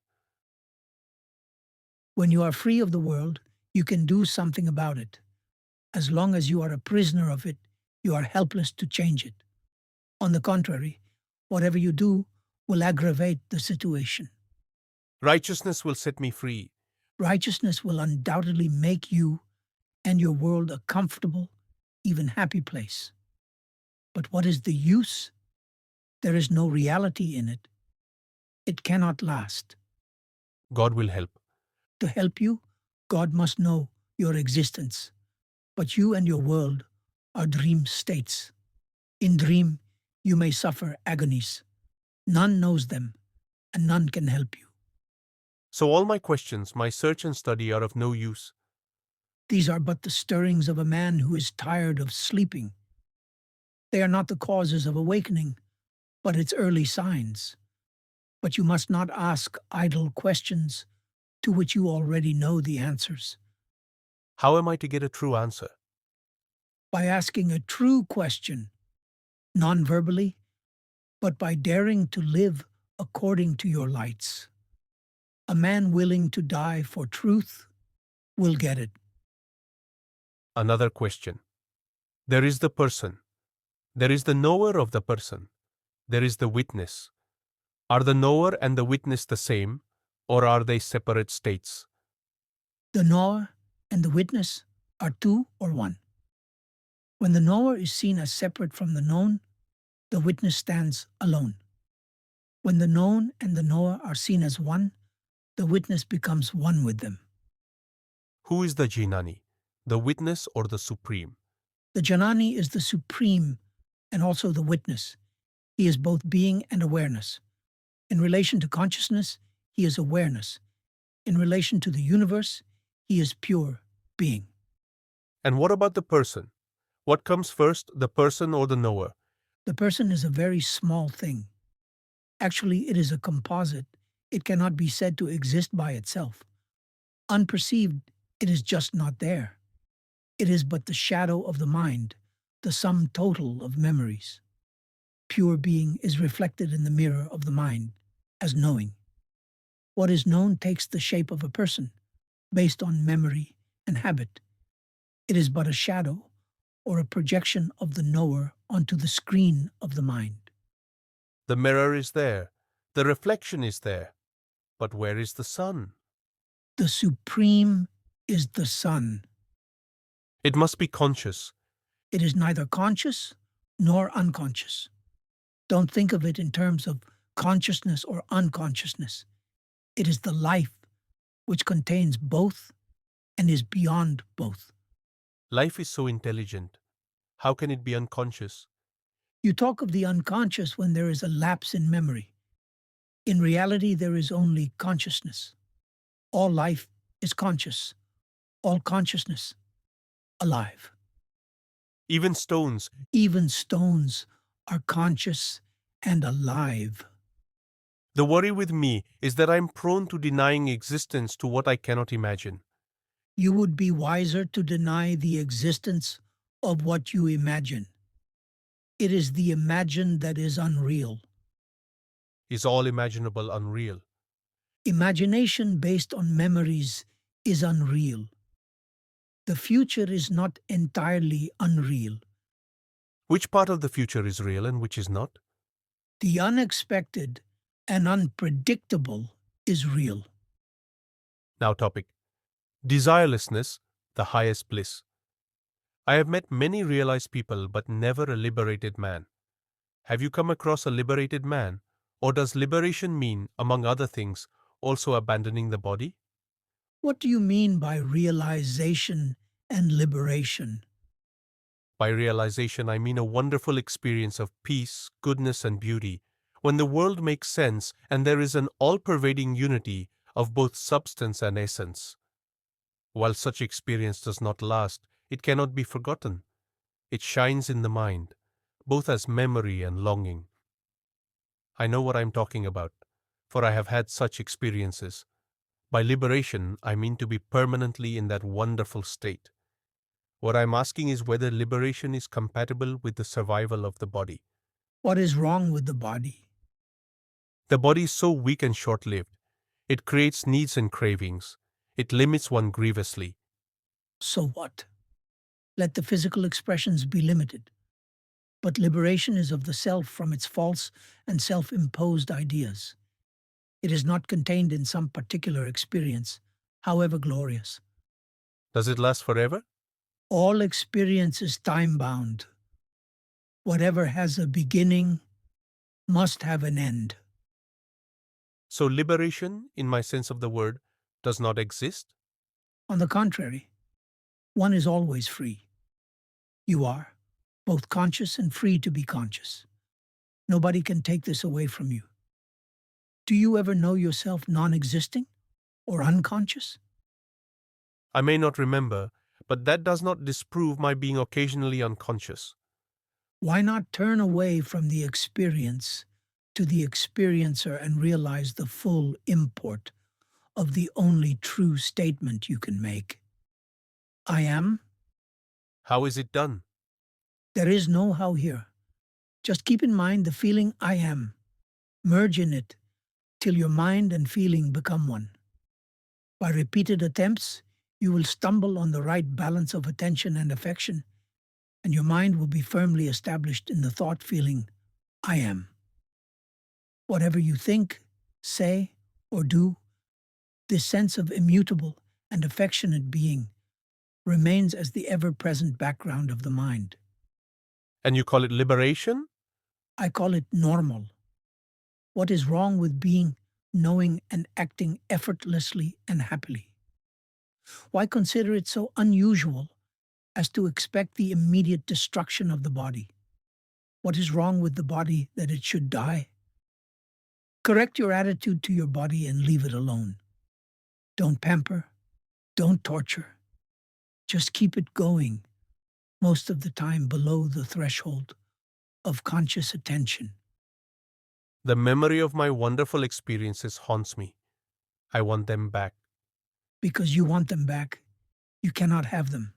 When you are free of the world, you can do something about it. As long as you are a prisoner of it, you are helpless to change it. On the contrary, whatever you do will aggravate the situation. Righteousness will set me free. Righteousness will undoubtedly make you and your world a comfortable, even happy place. But what is the use? There is no reality in it. It cannot last. God will help. To help you, God must know your existence. But you and your world are dream states. In dream, you may suffer agonies. None knows them, and none can help you. So all my questions, my search and study are of no use. These are but the stirrings of a man who is tired of sleeping. They are not the causes of awakening, but its early signs. But you must not ask idle questions to which you already know the answers. How am I to get a true answer? By asking a true question, non-verbally, but by daring to live according to your lights. A man willing to die for truth will get it. Another question. There is the person. There is the knower of the person. There is the witness. Are the knower and the witness the same, or are they separate states? The knower and the witness are two or one. When the knower is seen as separate from the known, the witness stands alone. When the known and the knower are seen as one, the witness becomes one with them. Who is the Jnani, the witness or the supreme? The Jnani is the supreme and also the witness. He is both being and awareness. In relation to consciousness, he is awareness. In relation to the universe, he is pure being. And what about the person? What comes first, the person or the knower? The person is a very small thing. Actually, it is a composite. It cannot be said to exist by itself. Unperceived, it is just not there. It is but the shadow of the mind, the sum total of memories. Pure being is reflected in the mirror of the mind as knowing. What is known takes the shape of a person, based on memory and habit. It is but a shadow or a projection of the knower onto the screen of the mind. The mirror is there. The reflection is there. But where is the sun? The supreme is the sun. It must be conscious. It is neither conscious nor unconscious. Don't think of it in terms of consciousness or unconsciousness. It is the life which contains both and is beyond both. Life is so intelligent. How can it be unconscious? You talk of the unconscious when there is a lapse in memory. In reality, there is only consciousness. All life is conscious. All consciousness alive. Even stones. Even stones are conscious and alive. The worry with me is that I am prone to denying existence to what I cannot imagine. You would be wiser to deny the existence of what you imagine. It is the imagined that is unreal. Is all imaginable unreal? Imagination based on memories is unreal. The future is not entirely unreal. Which part of the future is real and which is not? The unexpected and unpredictable is real. Now topic. Desirelessness, the highest bliss. I have met many realized people but never a liberated man. Have you come across a liberated man? Or does liberation mean, among other things, also abandoning the body? What do you mean by realization and liberation? By realization, I mean a wonderful experience of peace, goodness, and beauty, when the world makes sense and there is an all-pervading unity of both substance and essence. While such experience does not last, it cannot be forgotten. It shines in the mind, both as memory and longing. I know what I am talking about, for I have had such experiences. By liberation, I mean to be permanently in that wonderful state. What I am asking is whether liberation is compatible with the survival of the body. What is wrong with the body? The body is so weak and short-lived. It creates needs and cravings. It limits one grievously. So what? Let the physical expressions be limited. But liberation is of the self from its false and self-imposed ideas. It is not contained in some particular experience, however glorious. Does it last forever? All experience is time-bound. Whatever has a beginning must have an end. So liberation, in my sense of the word, does not exist? On the contrary, one is always free. You are, both conscious and free to be conscious. Nobody can take this away from you. Do you ever know yourself non-existing or unconscious? I may not remember, but that does not disprove my being occasionally unconscious. Why not turn away from the experience to the experiencer and realize the full import of the only true statement you can make? I am. How is it done? There is no how here. Just keep in mind the feeling I am. Merge in it till your mind and feeling become one. By repeated attempts, you will stumble on the right balance of attention and affection, and your mind will be firmly established in the thought feeling I am. Whatever you think, say, or do, this sense of immutable and affectionate being remains as the ever-present background of the mind. And you call it liberation? I call it normal. What is wrong with being, knowing, and acting effortlessly and happily? Why consider it so unusual as to expect the immediate destruction of the body? What is wrong with the body that it should die? Correct your attitude to your body and leave it alone. Don't pamper, don't torture. Just keep it going, most of the time below the threshold of conscious attention. The memory of my wonderful experiences haunts me. I want them back. Because you want them back, you cannot have them.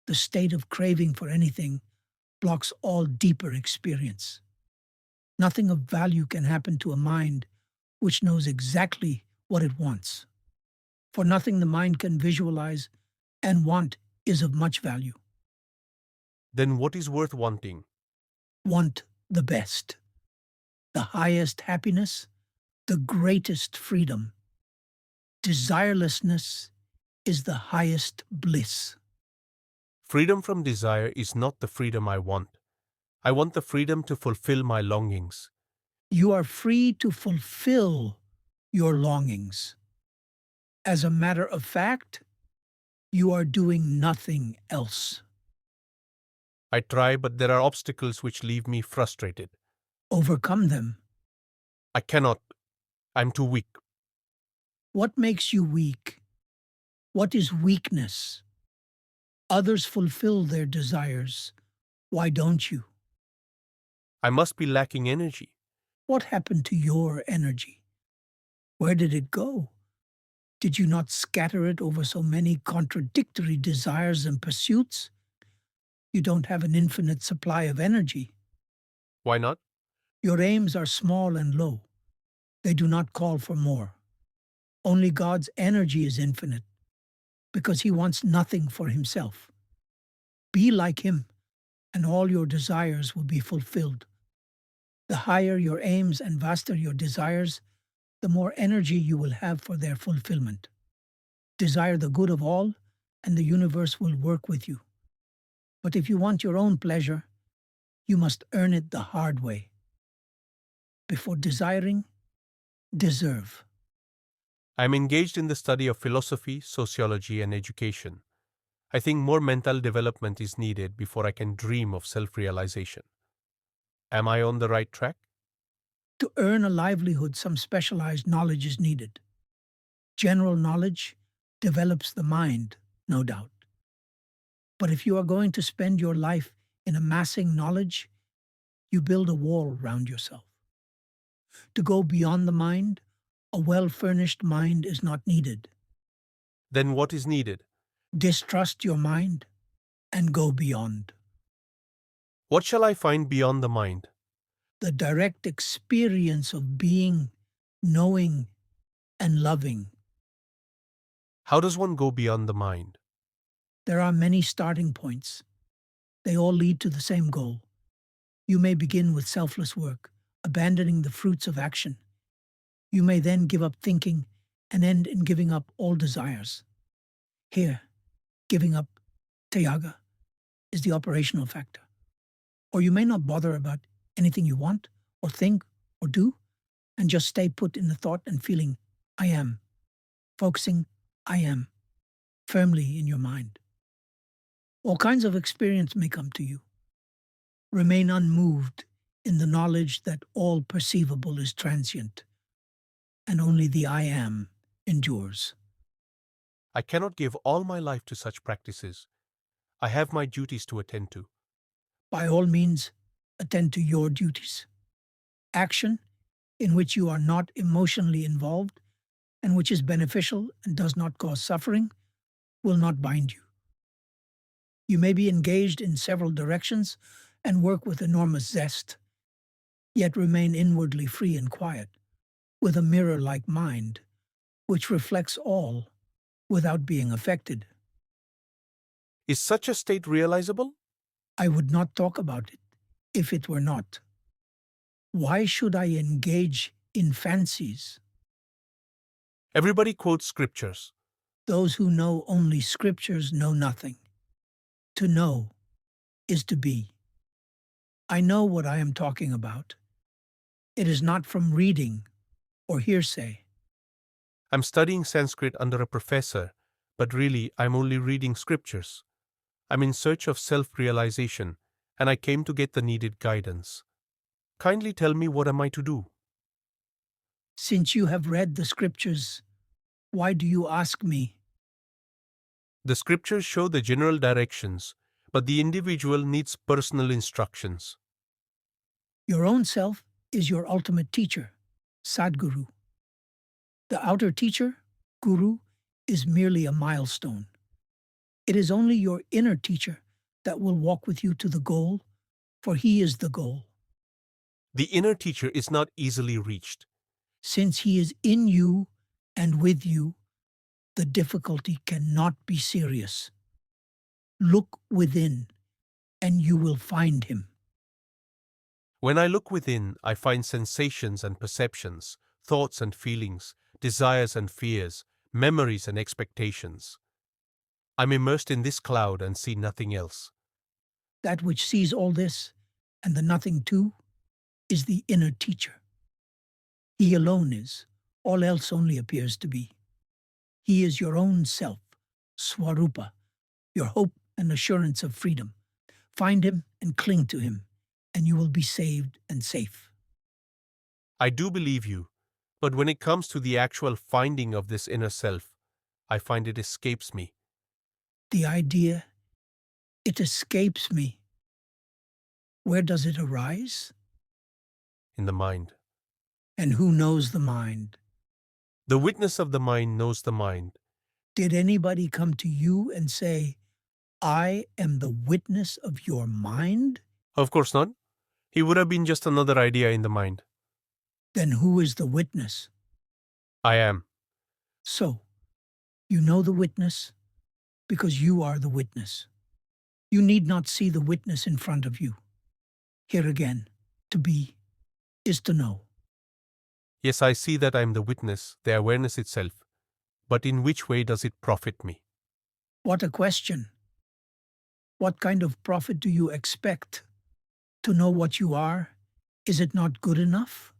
The state of craving for anything blocks all deeper experience. Nothing of value can happen to a mind which knows exactly what it wants. For nothing the mind can visualize and want is of much value. Then what is worth wanting? Want the best, the highest happiness, the greatest freedom. Desirelessness is the highest bliss. Freedom from desire is not the freedom I want. I want the freedom to fulfill my longings. You are free to fulfill your longings. As a matter of fact, you are doing nothing else. I try, but there are obstacles which leave me frustrated. Overcome them. I cannot. I'm too weak. What makes you weak? What is weakness? Others fulfill their desires. Why don't you? I must be lacking energy. What happened to your energy? Where did it go? Did you not scatter it over so many contradictory desires and pursuits? You don't have an infinite supply of energy. Why not? Your aims are small and low. They do not call for more. Only God's energy is infinite, because He wants nothing for Himself. Be like Him, and all your desires will be fulfilled. The higher your aims and vaster your desires, the more energy you will have for their fulfillment. Desire the good of all, and the universe will work with you. But if you want your own pleasure, you must earn it the hard way. Before desiring, deserve. I am engaged in the study of philosophy, sociology, and education. I think more mental development is needed before I can dream of self-realization. Am I on the right track? To earn a livelihood, some specialized knowledge is needed. General knowledge develops the mind, no doubt. But if you are going to spend your life in amassing knowledge, you build a wall round yourself. To go beyond the mind, a well-furnished mind is not needed. Then what is needed? Distrust your mind and go beyond. What shall I find beyond the mind? The direct experience of being, knowing, and loving. How does one go beyond the mind? There are many starting points. They all lead to the same goal. You may begin with selfless work, abandoning the fruits of action. You may then give up thinking and end in giving up all desires. Here, giving up, tyaga, is the operational factor. Or you may not bother about anything you want, or think, or do. and just stay put in the thought and feeling, I am, focusing, I am, firmly in your mind. All kinds of experience may come to you. Remain unmoved in the knowledge that all perceivable is transient, and only the I am endures. I cannot give all my life to such practices. I have my duties to attend to. By all means, attend to your duties. Action in which you are not emotionally involved and which is beneficial and does not cause suffering will not bind you. You may be engaged in several directions and work with enormous zest, yet remain inwardly free and quiet, with a mirror-like mind, which reflects all without being affected. Is such a state realizable? I would not talk about it if it were not. Why should I engage in fancies? Everybody quotes scriptures. Those who know only scriptures know nothing. To know is to be. I know what I am talking about. It is not from reading or hearsay. I'm studying Sanskrit under a professor, but really I'm only reading scriptures. I'm in search of self-realization, and I came to get the needed guidance. Kindly tell me, what am I to do? Since you have read the scriptures, why do you ask me? The scriptures show the general directions, but the individual needs personal instructions. Your own self is your ultimate teacher, Sadguru. The outer teacher, Guru, is merely a milestone. It is only your inner teacher that will walk with you to the goal, for he is the goal. The inner teacher is not easily reached. Since he is in you and with you, the difficulty cannot be serious. Look within, and you will find him. When I look within, I find sensations and perceptions, thoughts and feelings, desires and fears, memories and expectations. I'm immersed in this cloud and see nothing else. That which sees all this, and the nothing too, is the inner teacher. He alone is, all else only appears to be. He is your own self, Swarupa, your hope and assurance of freedom. Find him and cling to him, and you will be saved and safe. I do believe you, but when it comes to the actual finding of this inner self, I find it escapes me. The idea, it escapes me. Where does it arise? In the mind. And who knows the mind? The witness of the mind knows the mind. Did anybody come to you and say, I am the witness of your mind? Of course not. He would have been just another idea in the mind. Then who is the witness? I am. So, you know the witness because you are the witness. You need not see the witness in front of you. Here again, to be is to know. Yes, I see that I am the witness, the awareness itself. But in which way does it profit me? What a question. What kind of profit do you expect? To know what you are, is it not good enough?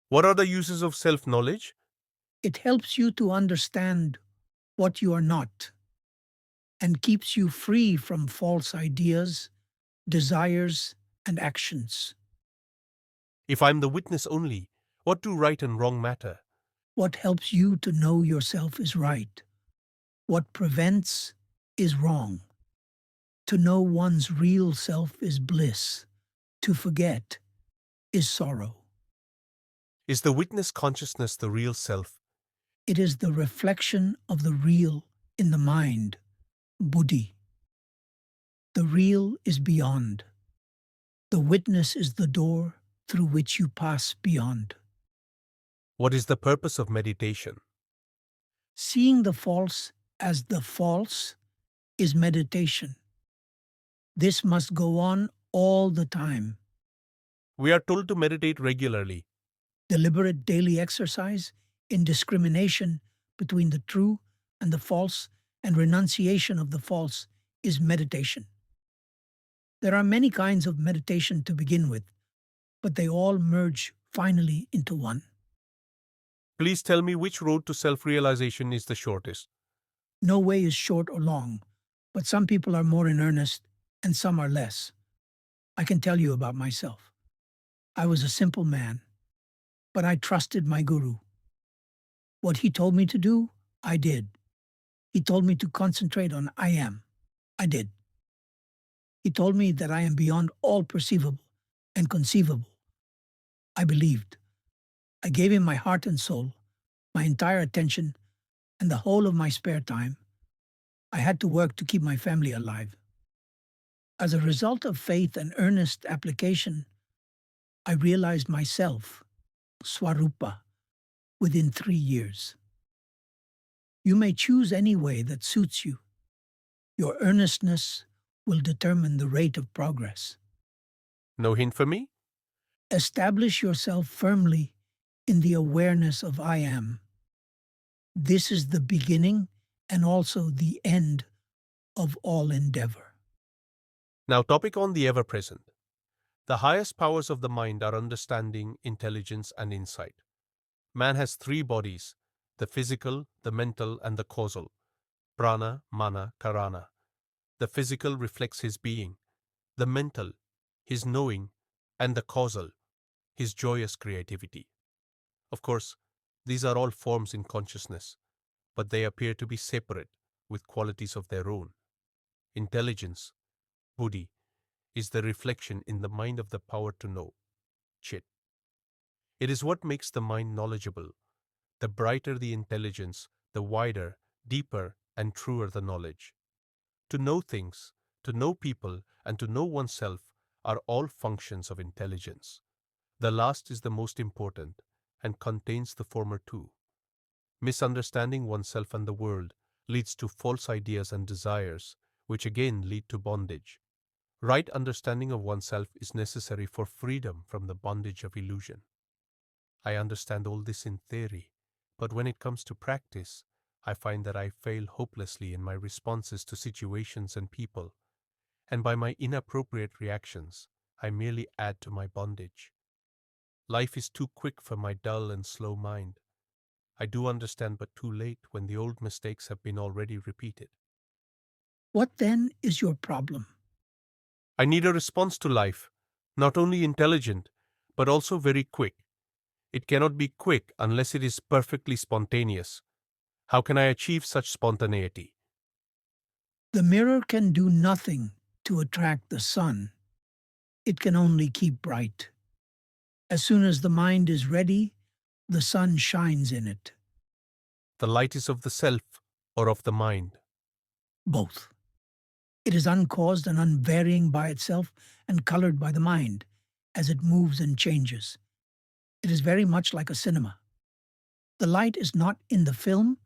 What are the uses of self-knowledge? It helps you to understand what you are not and keeps you free from false ideas, desires, and actions. If I am the witness only, what do right and wrong matter? What helps you to know yourself is right. What prevents is wrong. To know one's real self is bliss. To forget is sorrow. Is the witness consciousness the real self? It is the reflection of the real in the mind, buddhi. The real is beyond. The witness is the door through which you pass beyond. What is the purpose of meditation? Seeing the false as the false is meditation. This must go on all the time. We are told to meditate regularly. Deliberate daily exercise in discrimination between the true and the false and renunciation of the false is meditation. There are many kinds of meditation to begin with, but they all merge finally into one. Please tell me which road to self-realization is the shortest. No way is short or long, but some people are more in earnest and some are less. I can tell you about myself. I was a simple man, but I trusted my guru. What he told me to do, I did. He told me to concentrate on I am. I did. He told me that I am beyond all perceivable and conceivable. I believed. I gave him my heart and soul, my entire attention, and the whole of my spare time. I had to work to keep my family alive. As a result of faith and earnest application, I realized myself, Swarupa, within 3 years. You may choose any way that suits you. Your earnestness will determine the rate of progress. No hint for me? Establish yourself firmly in the awareness of I am. This is the beginning and also the end of all endeavor. Now, topic on the ever-present. The highest powers of the mind are understanding, intelligence, and insight. Man has 3 bodies, the physical, the mental, and the causal. Prana, mana, karana. The physical reflects his being, the mental, his knowing, and the causal, his joyous creativity. Of course, these are all forms in consciousness, but they appear to be separate with qualities of their own. Intelligence, buddhi, is the reflection in the mind of the power to know, chit. It is what makes the mind knowledgeable. The brighter the intelligence, the wider, deeper, and truer the knowledge. To know things, to know people, and to know oneself are all functions of intelligence. The last is the most important and contains the former too. Misunderstanding oneself and the world leads to false ideas and desires, which again lead to bondage. Right understanding of oneself is necessary for freedom from the bondage of illusion. I understand all this in theory, but when it comes to practice, I find that I fail hopelessly in my responses to situations and people, and by my inappropriate reactions, I merely add to my bondage. Life is too quick for my dull and slow mind. I do understand, but too late when the old mistakes have been already repeated. What then is your problem? I need a response to life, not only intelligent, but also very quick. It cannot be quick unless it is perfectly spontaneous. How can I achieve such spontaneity? The mirror can do nothing to attract the sun. It can only keep bright. As soon as the mind is ready, the sun shines in it. The light is of the self or of the mind. Both. It is uncaused and unvarying by itself and colored by the mind as it moves and changes. It is very much like a cinema. The light is not in the film,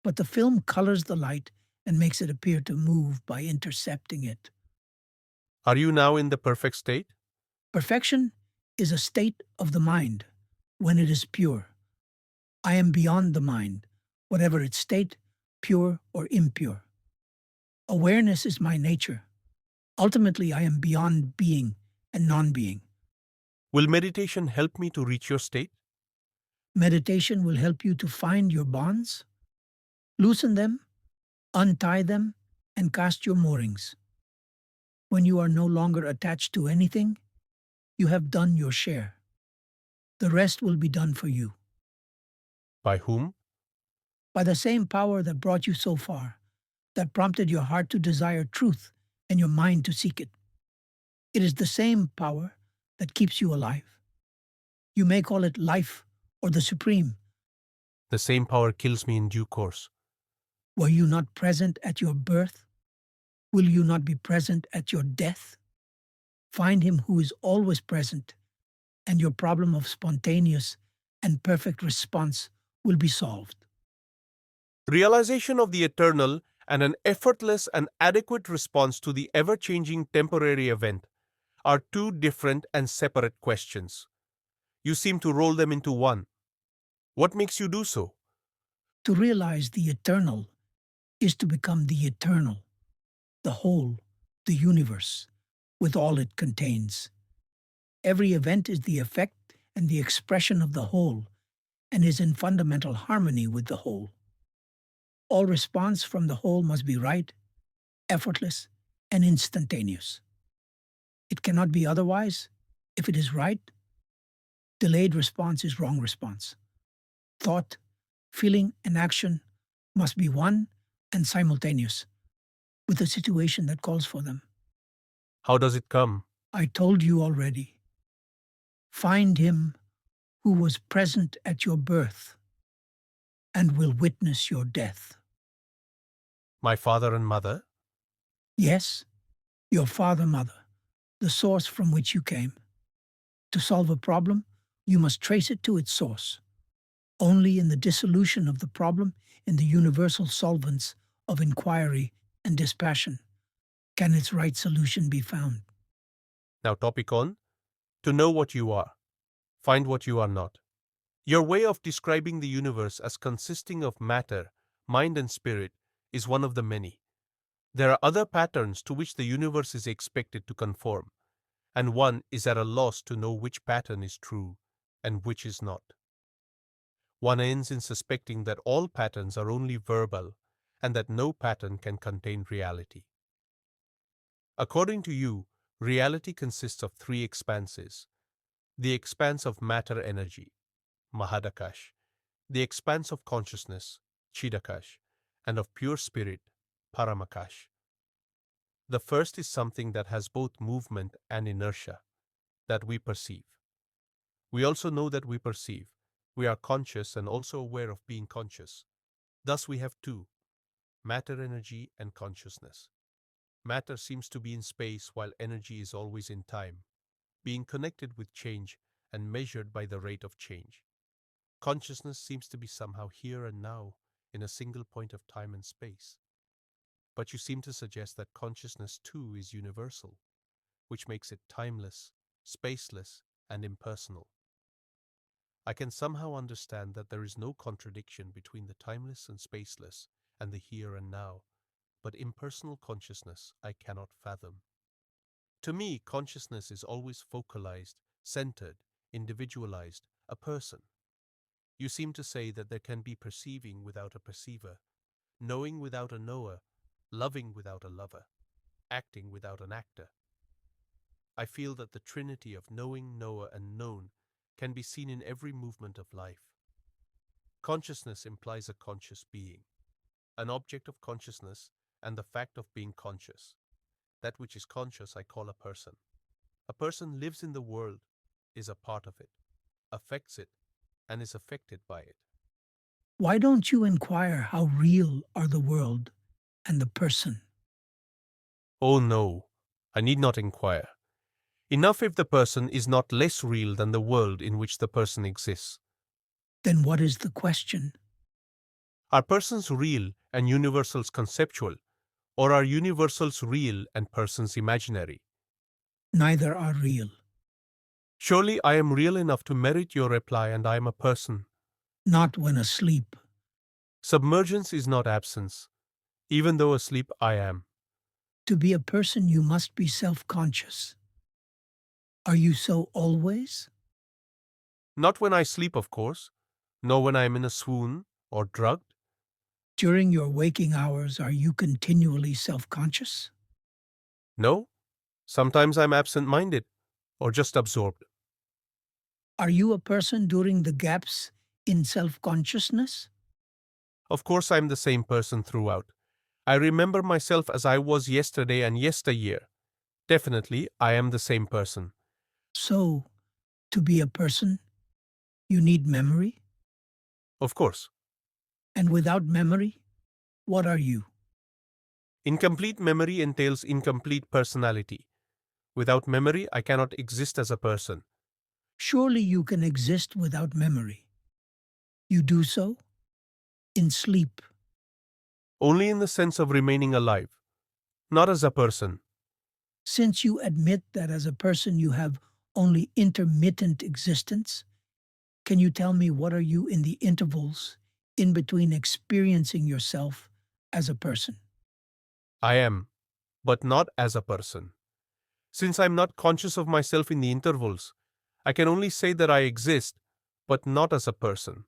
but the film colors the light and makes it appear to move by intercepting it. Are you now in the perfect state? Perfection is a state of the mind when it is pure. I am beyond the mind, whatever its state, pure or impure. Awareness is my nature. Ultimately, I am beyond being and non-being. Will meditation help me to reach your state? Meditation will help you to find your bonds, loosen them, untie them, and cast your moorings. When you are no longer attached to anything, you have done your share. The rest will be done for you. By whom? By the same power that brought you so far, that prompted your heart to desire truth and your mind to seek it. It is the same power that keeps you alive. You may call it life or the supreme. The same power kills me in due course. Were you not present at your birth? Will you not be present at your death? Find him who is always present, and your problem of spontaneous and perfect response will be solved. Realization of the eternal and an effortless and adequate response to the ever-changing temporary event are 2 different and separate questions. You seem to roll them into one. What makes you do so? To realize the eternal is to become the eternal, the whole, the universe, with all it contains. Every event is the effect and the expression of the whole, and is in fundamental harmony with the whole. All response from the whole must be right, effortless, and instantaneous. It cannot be otherwise. If it is right, delayed response is wrong response. Thought, feeling, and action must be one and simultaneous with the situation that calls for them. How does it come? I told you already. Find him who was present at your birth and will witness your death. My father and mother? Yes, your father, mother, the source from which you came. To solve a problem, you must trace it to its source. Only in the dissolution of the problem in the universal solvents of inquiry and dispassion can its right solution be found. Now topic on, to know what you are, find what you are not. Your way of describing the universe as consisting of matter, mind and spirit is one of the many. There are other patterns to which the universe is expected to conform, and one is at a loss to know which pattern is true and which is not. One ends in suspecting that all patterns are only verbal and that no pattern can contain reality. According to you, reality consists of three expanses: the expanse of matter energy, Mahadakash, the expanse of consciousness, Chidakash, and of pure spirit, Paramakash. The first is something that has both movement and inertia, that we perceive. We also know that we perceive. We are conscious and also aware of being conscious. Thus we have two, matter energy and consciousness. Matter seems to be in space while energy is always in time, being connected with change and measured by the rate of change. Consciousness seems to be somehow here and now in a single point of time and space. But you seem to suggest that consciousness too is universal, which makes it timeless, spaceless, and impersonal. I can somehow understand that there is no contradiction between the timeless and spaceless and the here and now, but impersonal consciousness I cannot fathom. To me, consciousness is always focalized, centered, individualized, a person. You seem to say that there can be perceiving without a perceiver, knowing without a knower, loving without a lover, acting without an actor. I feel that the trinity of knowing, knower, and known can be seen in every movement of life. Consciousness implies a conscious being, an object of consciousness, and the fact of being conscious. That which is conscious I call a person. A person lives in the world, is a part of it, affects it, and is affected by it. Why don't you inquire how real are the world and the person? Oh no, I need not inquire. Enough if the person is not less real than the world in which the person exists. Then what is the question? Are persons real and universals conceptual, or are universals real and persons imaginary? Neither are real. Surely I am real enough to merit your reply, and I am a person. Not when asleep. Submergence is not absence. Even though asleep I am. To be a person, you must be self-conscious. Are you so always? Not when I sleep, of course, nor when I am in a swoon or drugged. During your waking hours, are you continually self-conscious? No, sometimes I'm absent-minded or just absorbed. Are you a person during the gaps in self-consciousness? Of course I'm the same person throughout. I remember myself as I was yesterday and yesteryear. Definitely, I am the same person. So, to be a person, you need memory? Of course. And without memory, what are you? Incomplete memory entails incomplete personality. Without memory, I cannot exist as a person. Surely you can exist without memory. You do so in sleep. Only in the sense of remaining alive, not as a person. Since you admit that as a person you have only intermittent existence, can you tell me what are you in the intervals in between experiencing yourself as a person? I am, but not as a person. Since I am not conscious of myself in the intervals, I can only say that I exist, but not as a person.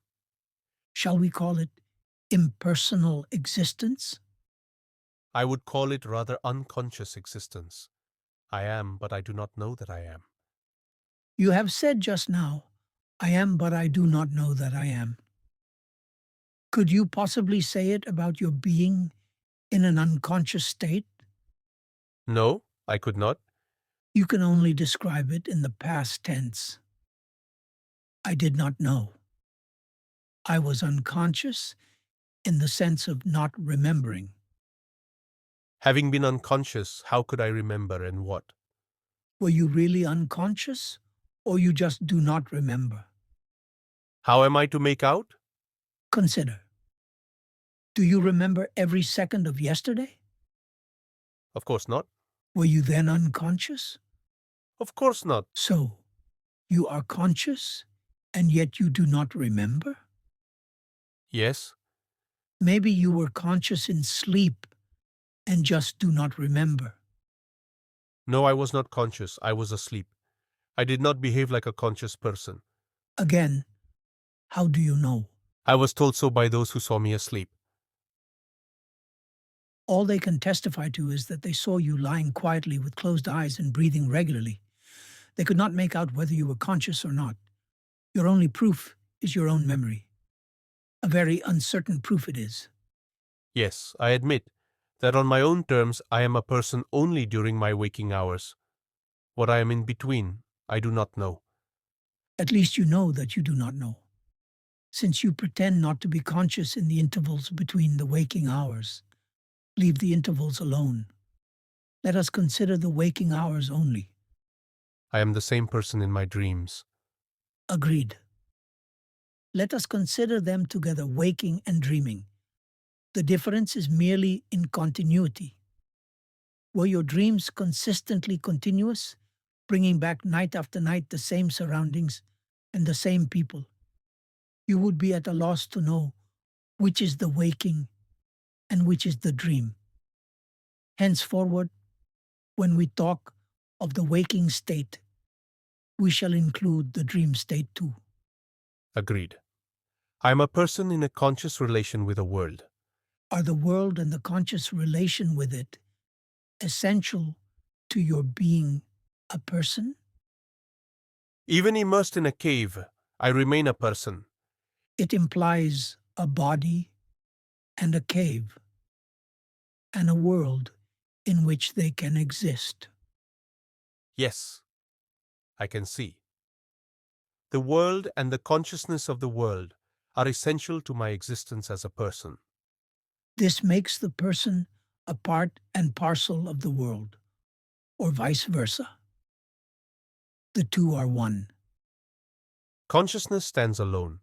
Shall we call it impersonal existence? I would call it rather unconscious existence. I am, but I do not know that I am. You have said just now, I am, but I do not know that I am. Could you possibly say it about your being in an unconscious state? No, I could not. You can only describe it in the past tense. I did not know. I was unconscious in the sense of not remembering. Having been unconscious, how could I remember and what? Were you really unconscious, or you just do not remember? How am I to make out? Consider. Do you remember every second of yesterday? Of course not. Were you then unconscious? Of course not. So, you are conscious, and yet you do not remember? Yes. Maybe you were conscious in sleep and just do not remember. No, I was not conscious. I was asleep. I did not behave like a conscious person. Again, how do you know? I was told so by those who saw me asleep. All they can testify to is that they saw you lying quietly with closed eyes and breathing regularly. They could not make out whether you were conscious or not. Your only proof is your own memory. A very uncertain proof it is. Yes, I admit that on my own terms I am a person only during my waking hours. What I am in between, I do not know. At least you know that you do not know, since you pretend not to be conscious in the intervals between the waking hours. Leave the intervals alone. Let us consider the waking hours only. I am the same person in my dreams. Agreed. Let us consider them together, waking and dreaming. The difference is merely in continuity. Were your dreams consistently continuous, bringing back night after night the same surroundings and the same people? You would be at a loss to know which is the waking and which is the dream. Henceforward, when we talk of the waking state, we shall include the dream state too. Agreed. I am a person in a conscious relation with the world. Are the world and the conscious relation with it essential to your being a person? Even immersed in a cave, I remain a person. It implies a body and a cave, and a world in which they can exist. Yes, I can see. The world and the consciousness of the world are essential to my existence as a person. This makes the person a part and parcel of the world, or vice versa. The two are one. Consciousness stands alone.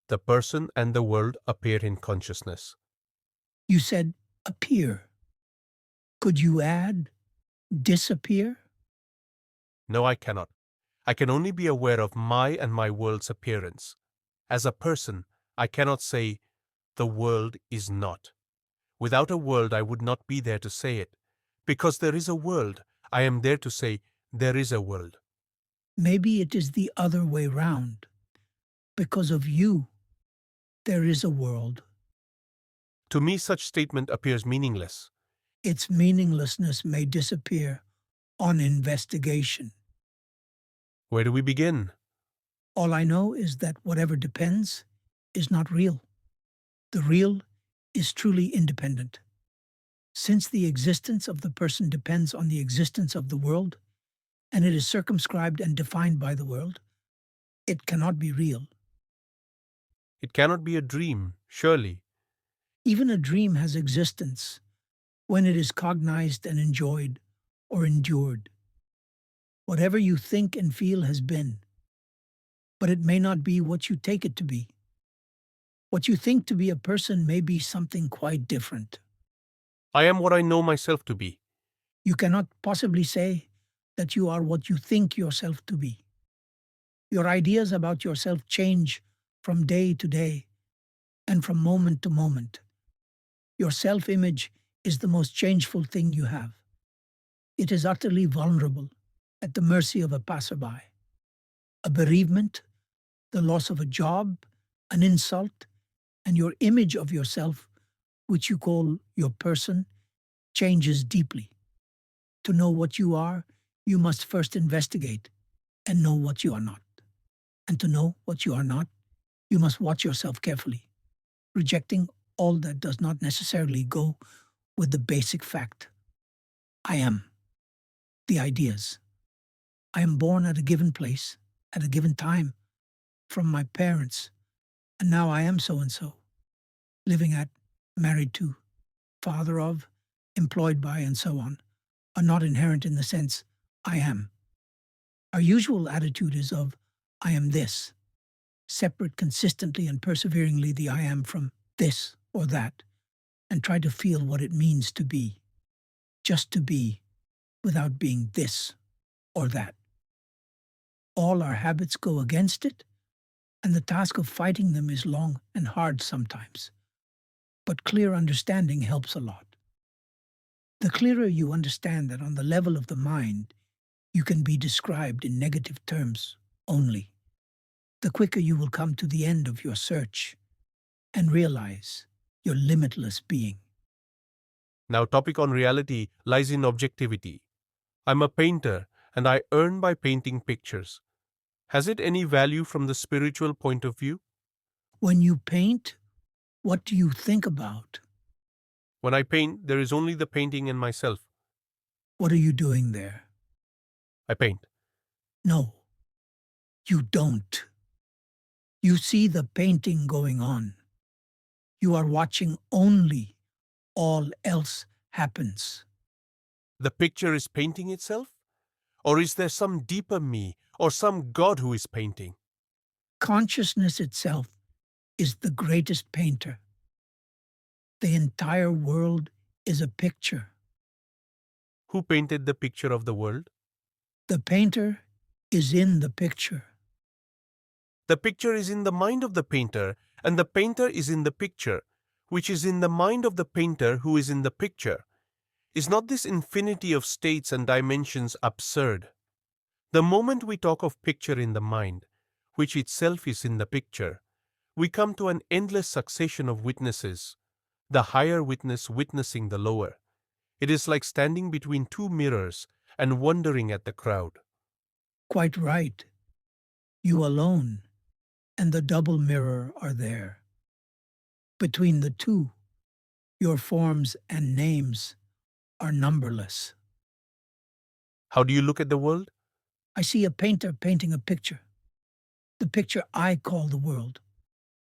The person and the world appear in consciousness. You said appear. Could you add disappear? No, I cannot. I can only be aware of my and my world's appearance. As a person, I cannot say, the world is not. Without a world, I would not be there to say it. Because there is a world, I am there to say, there is a world. Maybe it is the other way round. Because of you, there is a world. To me, such statement appears meaningless. Its meaninglessness may disappear on investigation. Where do we begin? All I know is that whatever depends is not real. The real is truly independent. Since the existence of the person depends on the existence of the world, and it is circumscribed and defined by the world, it cannot be real. It cannot be a dream, surely. Even a dream has existence when it is cognized and enjoyed or endured. Whatever you think and feel has been, but it may not be what you take it to be. What you think to be a person may be something quite different. I am what I know myself to be. You cannot possibly say that you are what you think yourself to be. Your ideas about yourself change from day to day and from moment to moment. Your self-image is the most changeful thing you have. It is utterly vulnerable, at the mercy of a passerby. A bereavement, the loss of a job, an insult, and your image of yourself, which you call your person, changes deeply. To know what you are, you must first investigate and know what you are not. And to know what you are not, you must watch yourself carefully, rejecting all that does not necessarily go with the basic fact. I am. The ideas. I am born at a given place, at a given time, from my parents, and now I am so and so, living at, married to, father of, employed by, and so on, are not inherent in the sense I am. Our usual attitude is of I am this, separate consistently and perseveringly the I am from this or that, and try to feel what it means to be, just to be, without being this or that. All our habits go against it, and the task of fighting them is long and hard sometimes. But clear understanding helps a lot. The clearer you understand that on the level of the mind, you can be described in negative terms only, the quicker you will come to the end of your search and realize your limitless being. Now, topic on reality lies in objectivity. I'm a painter, and I earn by painting pictures. Has it any value from the spiritual point of view? When you paint, what do you think about? When I paint, there is only the painting and myself. What are you doing there? I paint. No, you don't. You see the painting going on. You are watching only. All else happens. The picture is painting itself? Or is there some deeper me, or some God who is painting? Consciousness itself is the greatest painter. The entire world is a picture. Who painted the picture of the world? The painter is in the picture. The picture is in the mind of the painter, and the painter is in the picture, which is in the mind of the painter who is in the picture. Is not this infinity of states and dimensions absurd? The moment we talk of picture in the mind, which itself is in the picture, we come to an endless succession of witnesses, the higher witness witnessing the lower. It is like standing between two mirrors and wondering at the crowd. Quite right. You alone and the double mirror are there. Between the two, your forms and names are numberless. How do you look at the world? I see a painter painting a picture. The picture I call the world.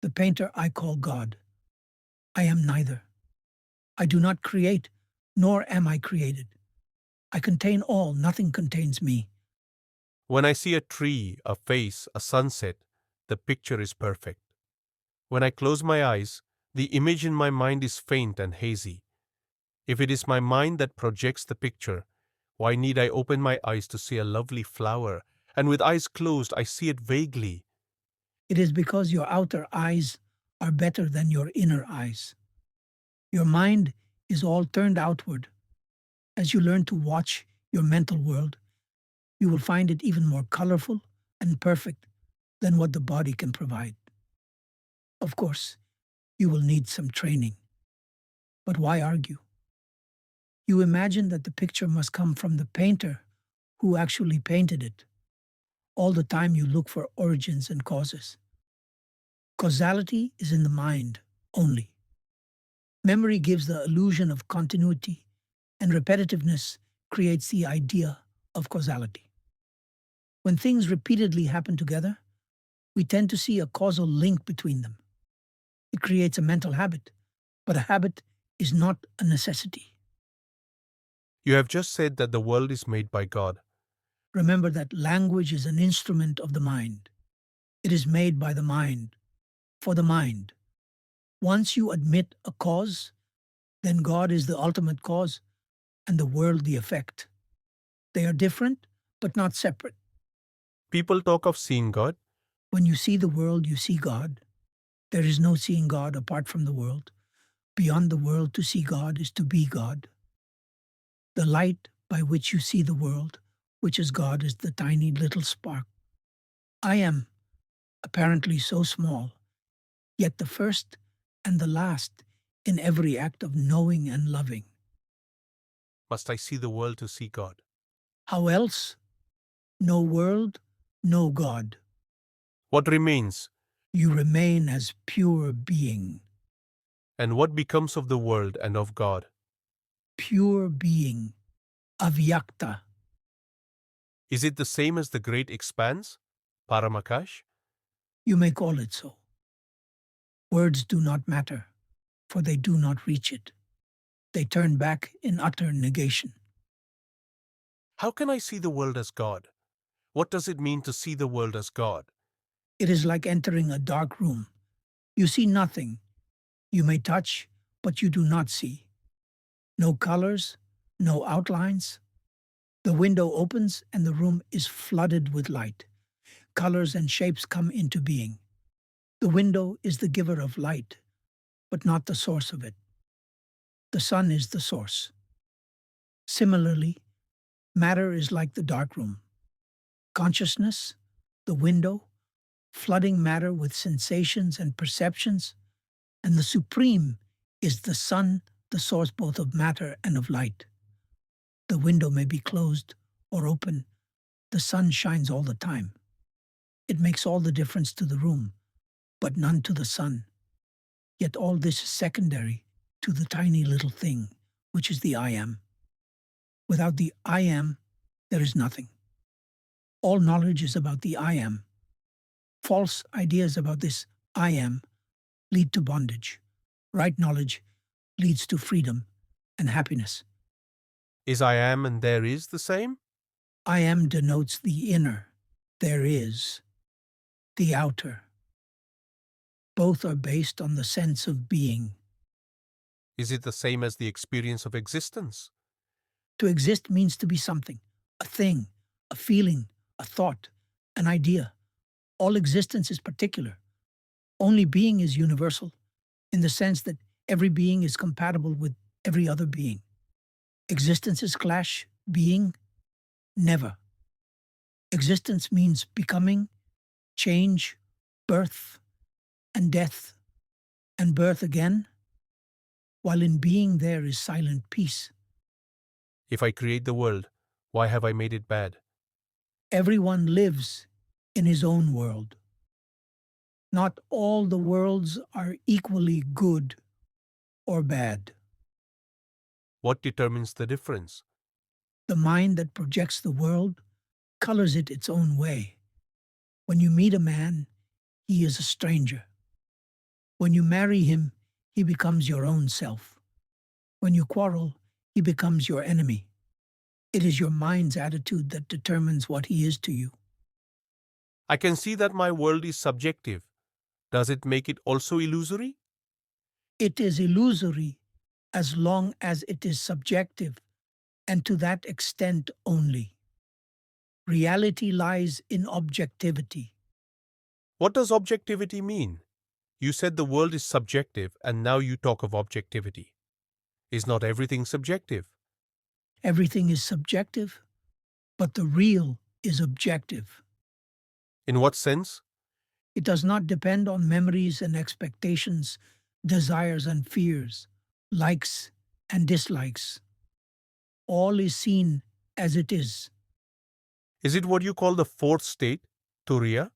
The painter I call God. I am neither. I do not create, nor am I created. I contain all, nothing contains me. When I see a tree, a face, a sunset, the picture is perfect. When I close my eyes, the image in my mind is faint and hazy. If it is my mind that projects the picture, why need I open my eyes to see a lovely flower, and with eyes closed I see it vaguely? It is because your outer eyes are better than your inner eyes. Your mind is all turned outward. As you learn to watch your mental world, you will find it even more colorful and perfect than what the body can provide. Of course, you will need some training. But why argue? You imagine that the picture must come from the painter who actually painted it. All the time you look for origins and causes. Causality is in the mind only. Memory gives the illusion of continuity, and repetitiveness creates the idea of causality. When things repeatedly happen together, we tend to see a causal link between them. It creates a mental habit, but a habit is not a necessity. You have just said that the world is made by God. Remember that language is an instrument of the mind. It is made by the mind, for the mind. Once you admit a cause, then God is the ultimate cause and the world the effect. They are different, but not separate. People talk of seeing God. When you see the world, you see God. There is no seeing God apart from the world. Beyond the world, to see God is to be God. The light by which you see the world, which is God, is the tiny little spark. I am apparently so small, yet the first and the last in every act of knowing and loving. Must I see the world to see God? How else? No world, no God. What remains? You remain as pure being. And what becomes of the world and of God? Pure being. Avyakta. Is it the same as the great expanse, Paramakash? You may call it so. Words do not matter, for they do not reach it. They turn back in utter negation. How can I see the world as God? What does it mean to see the world as God? It is like entering a dark room. You see nothing. You may touch, but you do not see. No colors, no outlines. The window opens and the room is flooded with light. Colors and shapes come into being. The window is the giver of light, but not the source of it. The sun is the source. Similarly, matter is like the dark room. Consciousness, the window, flooding matter with sensations and perceptions, and the supreme is the sun, the source both of matter and of light. The window may be closed or open. The sun shines all the time. It makes all the difference to the room, but none to the sun. Yet all this is secondary to the tiny little thing, which is the I am. Without the I am, there is nothing. All knowledge is about the I am. False ideas about this I am lead to bondage. Right knowledge leads to freedom and happiness. Is I am and there is the same? I am denotes the inner. There is the outer. Both are based on the sense of being. Is it the same as the experience of existence? To exist means to be something, a thing, a feeling, a thought, an idea. All existence is particular. Only being is universal, in the sense that every being is compatible with every other being. Existences clash, being, never. Existence means becoming, change, birth, and death, and birth again, while in being there is silent peace. If I create the world, why have I made it bad? Everyone lives in his own world. Not all the worlds are equally good or bad. What determines the difference? The mind that projects the world colors it its own way. When you meet a man, he is a stranger. When you marry him, he becomes your own self. When you quarrel, he becomes your enemy. It is your mind's attitude that determines what he is to you. I can see that my world is subjective. Does it make it also illusory? It is illusory as long as it is subjective, and to that extent only. Reality lies in objectivity. What does objectivity mean? You said the world is subjective and now you talk of objectivity. Is not everything subjective? Everything is subjective, but the real is objective. In what sense? It does not depend on memories and expectations, desires and fears, likes and dislikes. All is seen as it is. Is it what you call the fourth state, Turiya?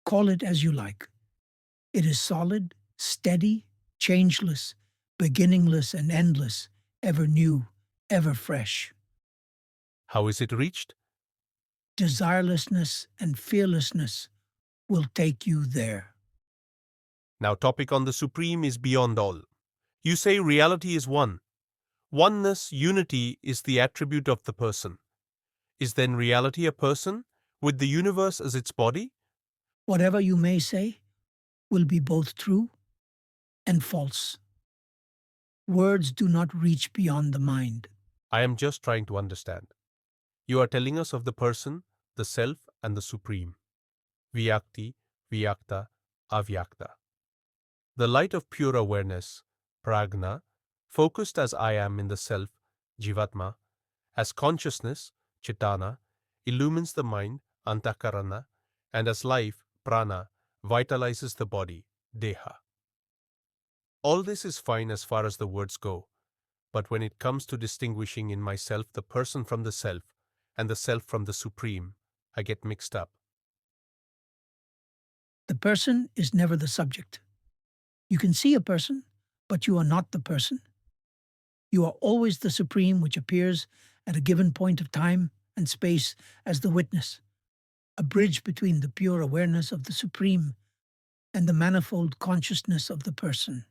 Call it as you like. It is solid, steady, changeless, beginningless and endless, ever new, ever fresh. How is it reached? Desirelessness and fearlessness will take you there. Now topic on the Supreme is beyond all. You say reality is one. Oneness, unity is the attribute of the person. Is then reality a person, with the universe as its body? Whatever you may say will be both true and false. Words do not reach beyond the mind. I am just trying to understand. You are telling us of the person, the self, and the Supreme. Vyakti, Vyakta, Avyakta. The light of pure awareness, prajna, focused as I am in the self, Jivatma, as consciousness, Chitana, illumines the mind, Antakarana, and as life, prana, vitalizes the body, Deha. All this is fine as far as the words go, but when it comes to distinguishing in myself the person from the self and the self from the supreme, I get mixed up. The person is never the subject. You can see a person, but you are not the person. You are always the supreme which appears at a given point of time and space as the witness, a bridge between the pure awareness of the supreme and the manifold consciousness of the person.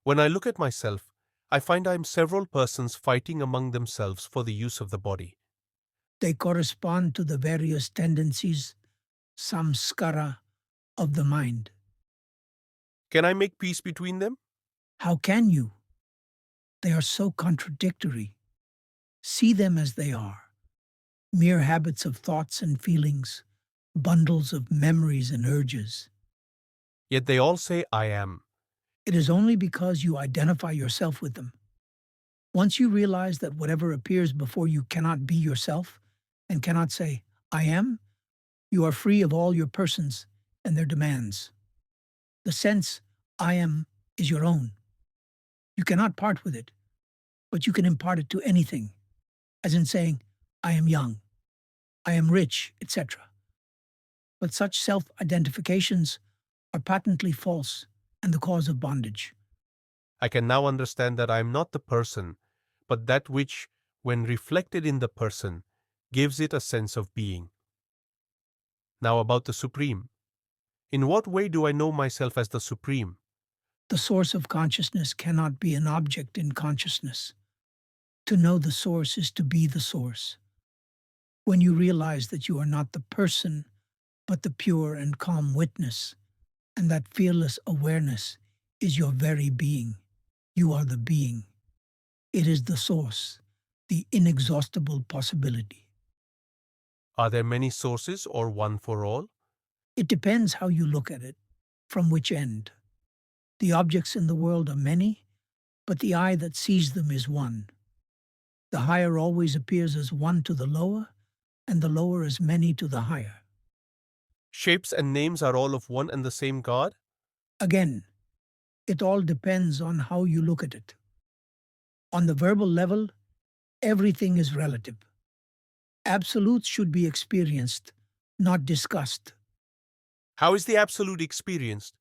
When I look at myself, I find I am several persons fighting among themselves for the use of the body. They correspond to the various tendencies, samskara, of the mind. Can I make peace between them? How can you? They are so contradictory. See them as they are, mere habits of thoughts and feelings, bundles of memories and urges. Yet they all say I am. It is only because you identify yourself with them. Once you realize that whatever appears before you cannot be yourself and cannot say, I am, you are free of all your persons and their demands. The sense, I am, is your own. You cannot part with it, but you can impart it to anything, as in saying, I am young, I am rich, etc. But such self-identifications are patently false and the cause of bondage. I can now understand that I am not the person, but that which, when reflected in the person, gives it a sense of being. Now about the Supreme. In what way do I know myself as the Supreme? The source of consciousness cannot be an object in consciousness. To know the source is to be the source. When you realize that you are not the person, but the pure and calm witness, and that fearless awareness is your very being, you are the being. It is the source, the inexhaustible possibility. Are there many sources or one for all? It depends how you look at it, from which end. The objects in the world are many, but the eye that sees them is one. The higher always appears as one to the lower, and the lower as many to the higher. Shapes and names are all of one and the same God? Again, it all depends on how you look at it. On the verbal level, everything is relative. Absolutes should be experienced, not discussed. How is the Absolute experienced?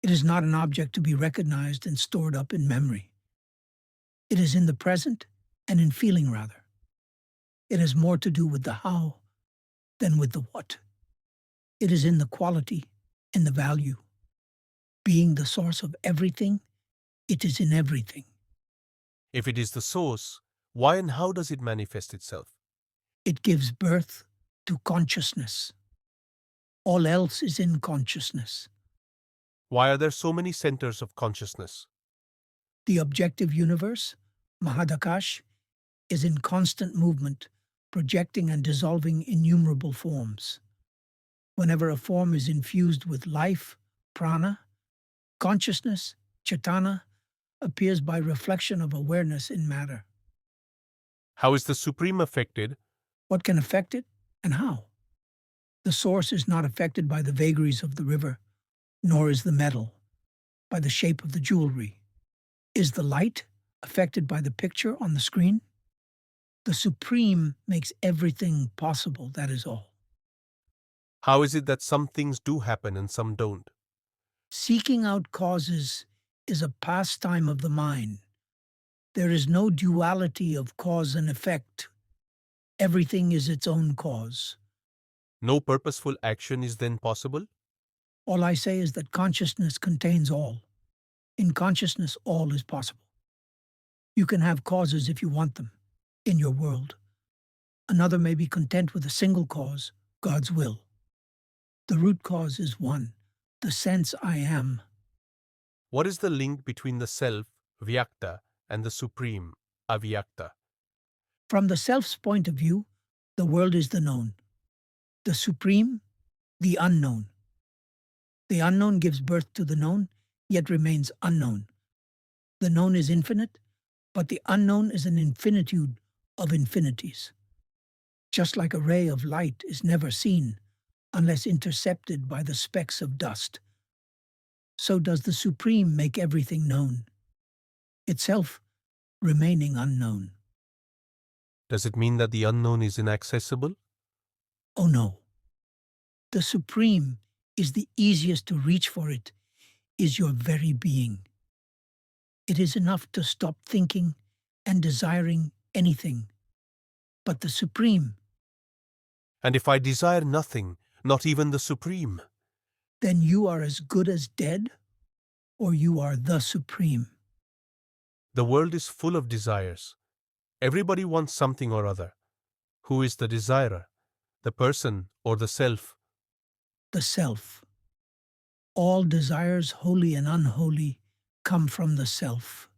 It is not an object to be recognized and stored up in memory. It is in the present and in feeling, rather. It has more to do with the how than with the what. It is in the quality, in the value. Being the source of everything, it is in everything. If it is the source, why and how does it manifest itself? It gives birth to consciousness. All else is in consciousness. Why are there so many centers of consciousness? The objective universe, Mahadakash, is in constant movement, projecting and dissolving innumerable forms. Whenever a form is infused with life, prana, consciousness, chaitana, appears by reflection of awareness in matter. How is the Supreme affected? What can affect it, and how? The source is not affected by the vagaries of the river, nor is the metal, by the shape of the jewelry. Is the light affected by the picture on the screen? The Supreme makes everything possible, that is all. How is it that some things do happen and some don't? Seeking out causes is a pastime of the mind. There is no duality of cause and effect. Everything is its own cause. No purposeful action is then possible? All I say is that consciousness contains all. In consciousness, all is possible. You can have causes if you want them, in your world. Another may be content with a single cause, God's will. The root cause is one, the sense I am. What is the link between the self, Vyakta, and the Supreme, Avyakta? From the self's point of view, the world is the known. The Supreme, the unknown. The unknown gives birth to the known, yet remains unknown. The known is infinite, but the unknown is an infinitude of infinities. Just like a ray of light is never seen unless intercepted by the specks of dust. So does the Supreme make everything known, itself remaining unknown. Does it mean that the unknown is inaccessible? Oh no, the Supreme is the easiest to reach, for it is your very being. It is enough to stop thinking and desiring anything but the Supreme. And if I desire nothing, not even the Supreme? Then you are as good as dead, or you are the Supreme. The world is full of desires. Everybody wants something or other. Who is the desirer? The person or the self? The Self. All desires, holy and unholy, come from the Self.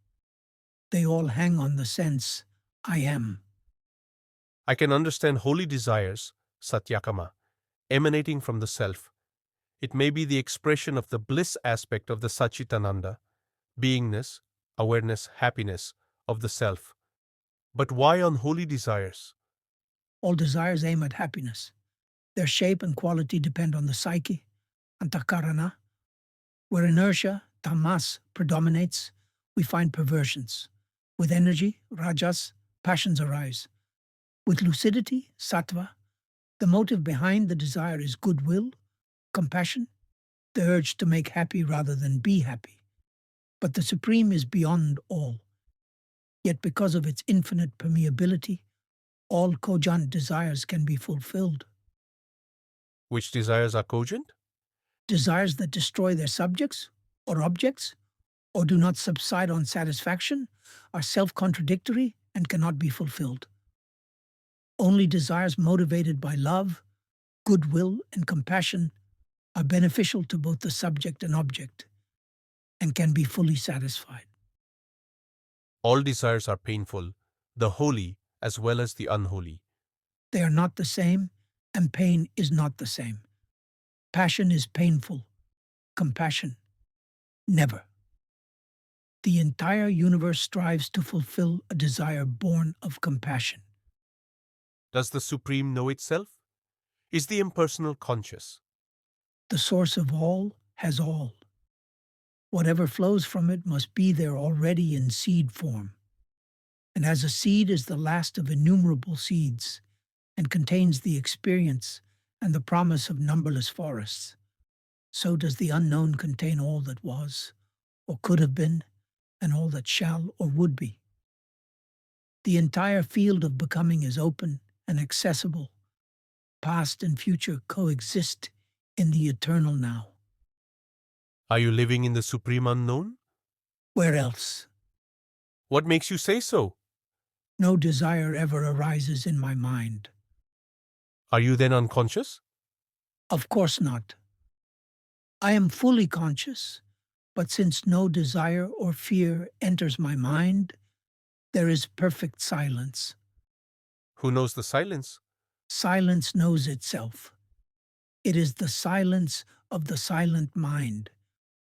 They all hang on the sense, I am. I can understand holy desires, Satyakama, emanating from the self. It may be the expression of the bliss aspect of the Satchitananda, beingness, awareness, happiness of the self. But why unholy desires? All desires aim at happiness. Their shape and quality depend on the psyche, antakarana. Where inertia, tamas, predominates, we find perversions. With energy, rajas, passions arise. With lucidity, sattva, the motive behind the desire is goodwill, compassion, the urge to make happy rather than be happy. But the Supreme is beyond all. Yet because of its infinite permeability, all cogent desires can be fulfilled. Which desires are cogent? Desires that destroy their subjects or objects, or do not subside on satisfaction, are self-contradictory and cannot be fulfilled. Only desires motivated by love, goodwill, and compassion are beneficial to both the subject and object, and can be fully satisfied. All desires are painful, the holy as well as the unholy. They are not the same, and pain is not the same. Passion is painful, compassion, never. The entire universe strives to fulfill a desire born of compassion. Does the Supreme know itself? Is the impersonal conscious? The source of all has all. Whatever flows from it must be there already in seed form. And as a seed is the last of innumerable seeds, and contains the experience and the promise of numberless forests, so does the unknown contain all that was, or could have been, and all that shall or would be. The entire field of becoming is open and accessible. Past and future coexist in the eternal now. Are you living in the Supreme Unknown? Where else? What makes you say so? No desire ever arises in my mind. Are you then unconscious? Of course not. I am fully conscious, but since no desire or fear enters my mind, there is perfect silence. Who knows the silence? Silence knows itself. It is the silence of the silent mind,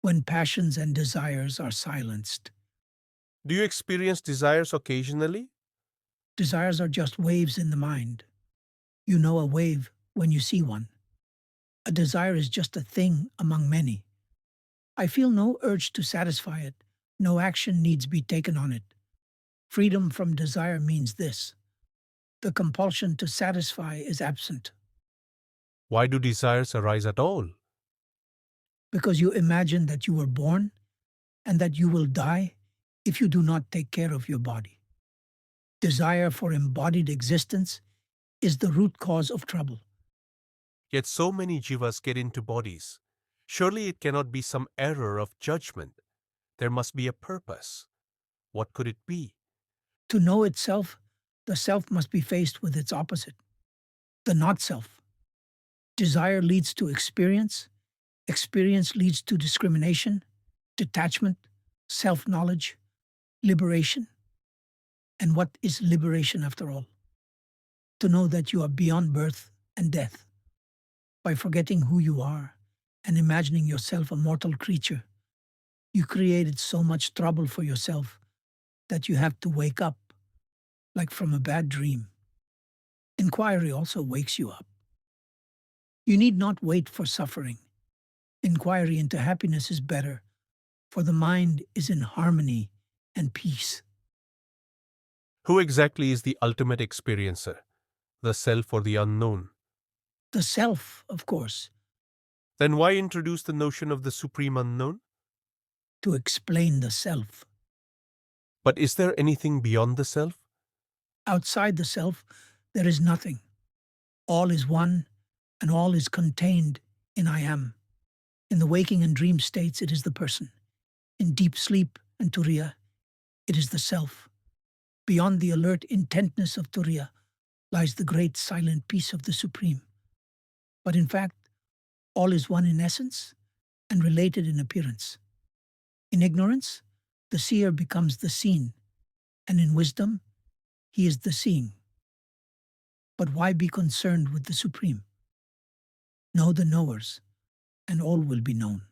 when passions and desires are silenced. Do you experience desires occasionally? Desires are just waves in the mind. You know a wave when you see one. A desire is just a thing among many. I feel no urge to satisfy it. No action needs be taken on it. Freedom from desire means this: the compulsion to satisfy is absent. Why do desires arise at all? Because you imagine that you were born and that you will die if you do not take care of your body. Desire for embodied existence is the root cause of trouble. Yet so many jivas get into bodies. Surely it cannot be some error of judgment. There must be a purpose. What could it be? To know itself, the self must be faced with its opposite, the not-self. Desire leads to experience. Experience leads to discrimination, detachment, self-knowledge, liberation. And what is liberation after all? To know that you are beyond birth and death. By forgetting who you are and imagining yourself a mortal creature, you created so much trouble for yourself that you have to wake up, like from a bad dream. Inquiry also wakes you up. You need not wait for suffering. Inquiry into happiness is better, for the mind is in harmony and peace. Who exactly is the ultimate experiencer? The self or the unknown? The self, of course, Then why introduce the notion of the supreme unknown? to explain the self. But is there anything beyond the self? Outside the self, there is nothing. All is one, and all is contained in I am. In the waking and dream states, it is the person. In deep sleep and turiya, it is the self. Beyond the alert intentness of turiya lies the great silent peace of the Supreme. But in fact, all is one in essence and related in appearance. In ignorance, the seer becomes the seen, and in wisdom, he is the seeing. But why be concerned with the Supreme? Know the knowers, and all will be known.